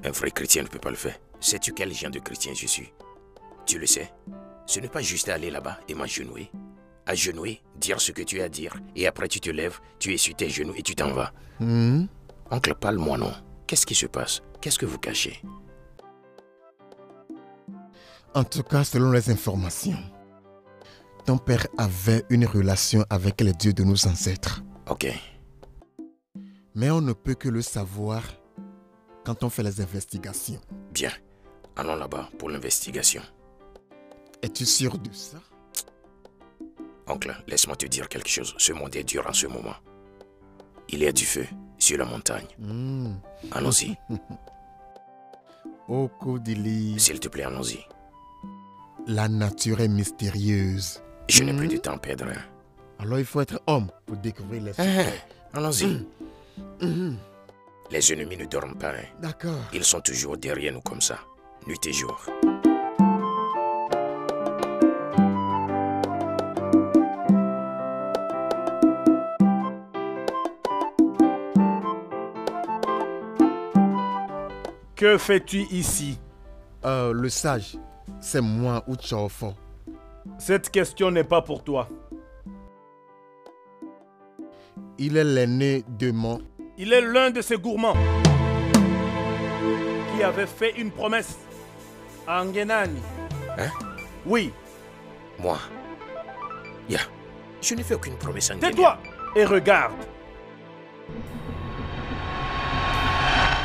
Un vrai chrétien ne peut pas le faire. Sais-tu quel genre de chrétien je suis? Tu le sais. Ce n'est pas juste aller là-bas et m'agenouiller. Agenouiller, dire ce que tu as à dire, et après tu te lèves, tu es sur tes genoux et tu t'en vas. Oncle, parle-moi non. Qu'est-ce qui se passe? Qu'est-ce que vous cachez? En tout cas, selon les informations, ton père avait une relation avec les dieux de nos ancêtres. Ok. Mais on ne peut que le savoir quand on fait les investigations. Bien. Allons là-bas pour l'investigation. Es-tu sûr de ça? Oncle, laisse-moi te dire quelque chose. Ce monde est dur en ce moment. Il y a du feu sur la montagne. Allons-y. Okodili. S'il te plaît, allons-y. La nature est mystérieuse. Je n'ai plus de temps à perdre. Alors il faut être homme pour découvrir les secrets. Allons-y. Les ennemis ne dorment pas. Hein. D'accord. Ils sont toujours derrière nous comme ça, nuit et jour. Que fais-tu ici? Le sage, c'est moi ou Tchaofo. Cette question n'est pas pour toi. Il est l'aîné de mon... Il est l'un de ces gourmands qui avait fait une promesse à Ngenani. Hein? Oui. Moi? Je n'ai fait aucune promesse à Ngenani. Tais-toi et regarde.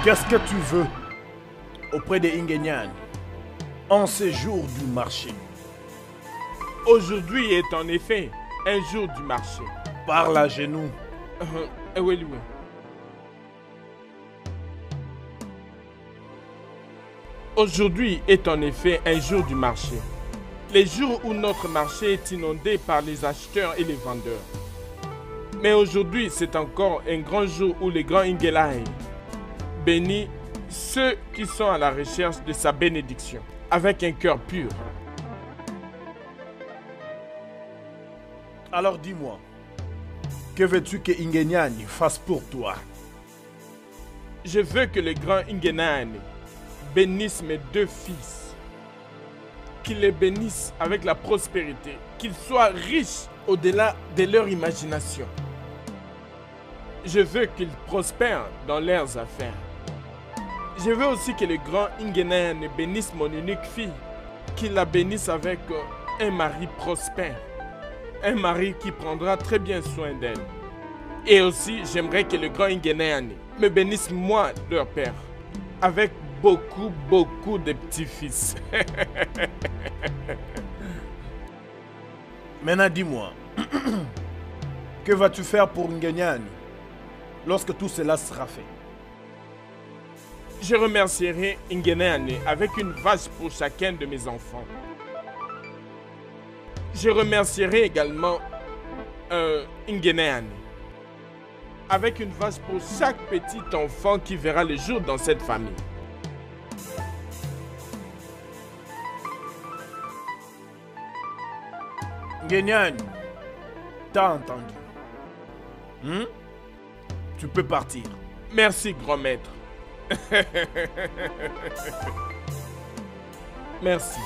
Qu'est-ce que tu veux auprès de Ngenani en ce jour du marché? Aujourd'hui est en effet un jour du marché. Parle à genoux. Oui. Aujourd'hui est en effet un jour du marché. Les jours où notre marché est inondé par les acheteurs et les vendeurs. Mais aujourd'hui, c'est encore un grand jour où le grand Ingelai bénit ceux qui sont à la recherche de sa bénédiction, avec un cœur pur. Alors dis-moi, que veux-tu que Ngenani fasse pour toi? Je veux que le grand Ngenani bénisse mes deux fils. Qu'il les bénisse avec la prospérité. Qu'ils soient riches au-delà de leur imagination. Je veux qu'ils prospèrent dans leurs affaires. Je veux aussi que le grand Ngenani bénisse mon unique fille. Qu'il la bénisse avec un mari prospère. Un mari qui prendra très bien soin d'elle. Et aussi, j'aimerais que le grand Ingeneane me bénisse moi, leur père, avec beaucoup de petits-fils. Maintenant, dis-moi, que vas-tu faire pour Ngenyani lorsque tout cela sera fait? Je remercierai Ingeneane avec une vache pour chacun de mes enfants. Je remercierai également Ingeneane avec une vache pour chaque petit enfant qui verra le jour dans cette famille. Ngenyani, t'as entendu? Tu peux partir. Merci, grand maître. Merci.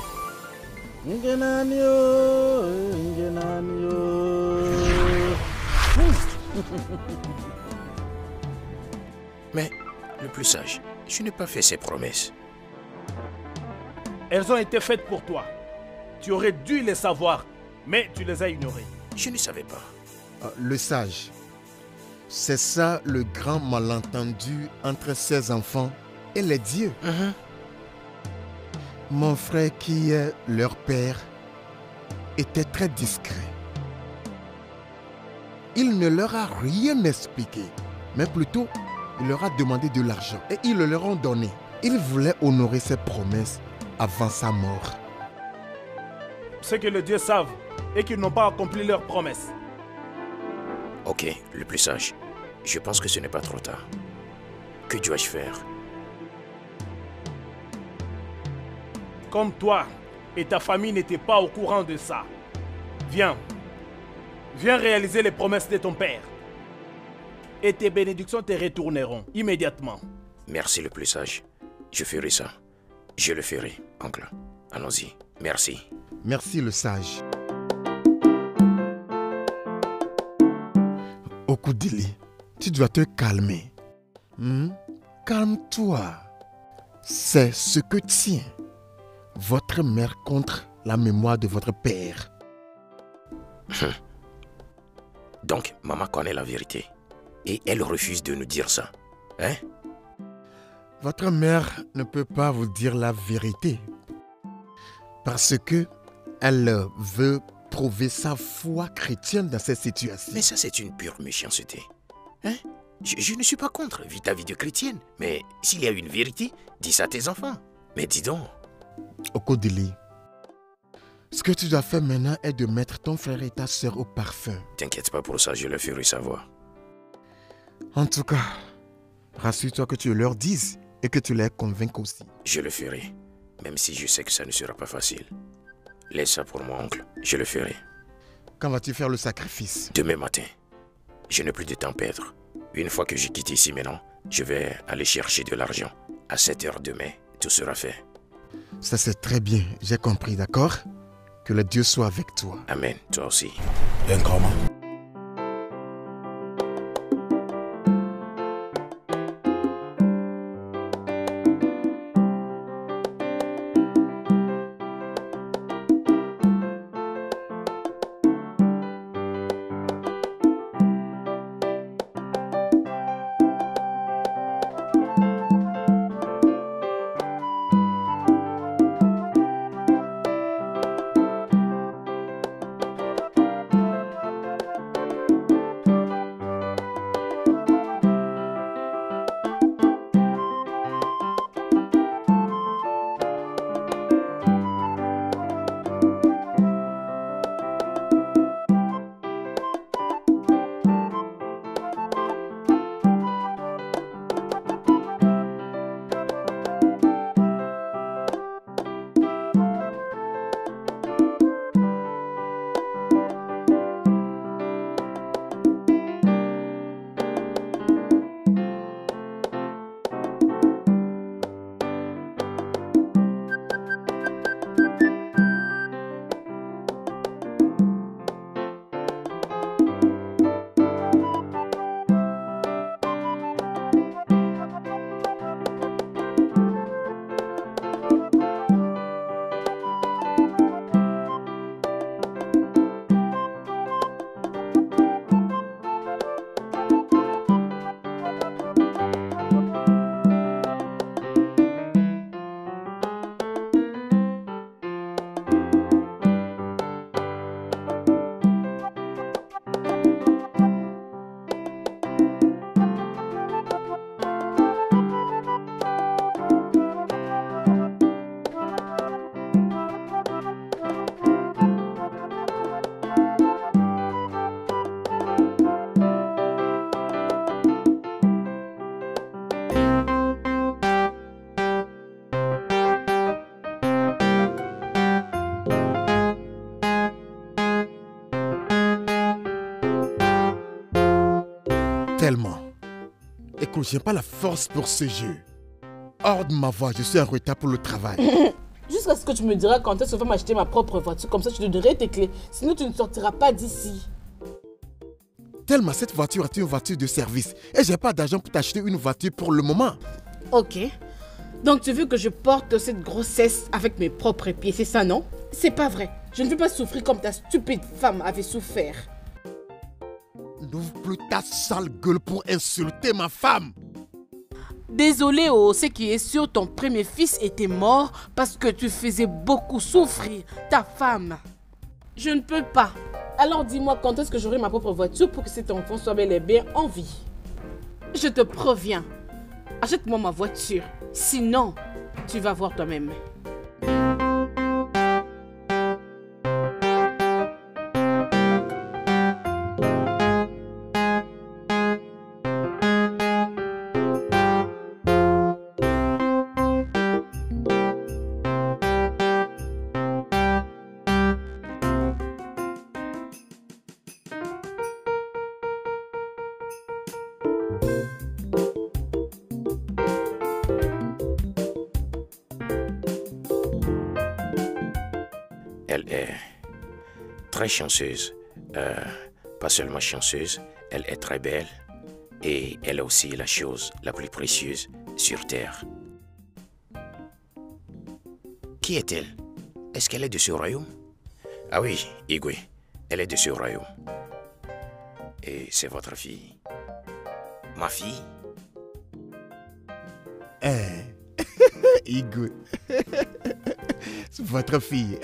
Mais le plus sage, je n'ai pas fait ces promesses. Elles ont été faites pour toi. Tu aurais dû les savoir, mais tu les as ignorées. Je ne savais pas. Le sage, c'est ça le grand malentendu entre ces enfants et les dieux. Mon frère qui est leur père était très discret. Il ne leur a rien expliqué, mais plutôt il leur a demandé de l'argent et ils le leur ont donné. Il voulait honorer ses promesses avant sa mort. Ce que les dieux savent et qu'ils n'ont pas accompli leurs promesses. Ok, le plus sage. Je pense que ce n'est pas trop tard. Que dois-je faire? Comme toi et ta famille n'étaient pas au courant de ça, viens. Viens réaliser les promesses de ton père. Et tes bénédictions te retourneront immédiatement. Merci le plus sage. Je ferai ça. Je le ferai, oncle. Allons-y. Merci. Merci le sage. Okudili, tu dois te calmer. Calme-toi. C'est ce que tient votre mère contre la mémoire de votre père. Donc, maman connaît la vérité. Et elle refuse de nous dire ça. Hein? Votre mère ne peut pas vous dire la vérité. Parce que elle veut prouver sa foi chrétienne dans cette situation. Mais ça, c'est une pure méchanceté. Hein? Je ne suis pas contre ta vie de chrétienne. Mais s'il y a une vérité, dis ça à tes enfants. Mais dis donc. Okodili, ce que tu dois faire maintenant est de mettre ton frère et ta soeur au parfum. T'inquiète pas pour ça, je le ferai savoir. En tout cas, rassure-toi que tu leur dises et que tu les convainques aussi. Je le ferai, même si je sais que ça ne sera pas facile. Laisse ça pour moi, oncle. Je le ferai. Quand vas-tu faire le sacrifice? Demain matin. Je n'ai plus de temps à perdre. Une fois que j'ai quitté ici maintenant, je vais aller chercher de l'argent. À 7 h demain, tout sera fait. Ça c'est très bien, j'ai compris, d'accord? Que le Dieu soit avec toi. Amen, toi aussi. Un grand main. Tellement. Écoute, j'ai pas la force pour ce jeu. Hors de ma voix, je suis en retard pour le travail. Jusqu'à ce que tu me diras quand est-ce que je vais m'acheter ma propre voiture. Comme ça, tu te donnerai tes clés. Sinon, tu ne sortiras pas d'ici. Tellement, cette voiture est une voiture de service. Et j'ai pas d'argent pour t'acheter une voiture pour le moment. Ok. Donc, tu veux que je porte cette grossesse avec mes propres pieds, c'est ça, non? C'est pas vrai. Je ne veux pas souffrir comme ta stupide femme avait souffert. N'ouvre plus ta sale gueule pour insulter ma femme. Désolé, oh, ce qui est sûr, ton premier fils était mort parce que tu faisais beaucoup souffrir ta femme. Je ne peux pas. Alors dis-moi quand est-ce que j'aurai ma propre voiture pour que cet enfant soit bel et bien en vie. Je te préviens. Achète-moi ma voiture. Sinon, tu vas voir toi-même. Elle est très chanceuse. Pas seulement chanceuse, elle est très belle. Et elle est aussi la chose la plus précieuse sur Terre. Qui est-elle? Est-ce qu'elle est de ce royaume? Ah oui, Igwe, elle est de ce royaume. Et c'est votre fille. Ma fille? Igwe. C'est votre fille.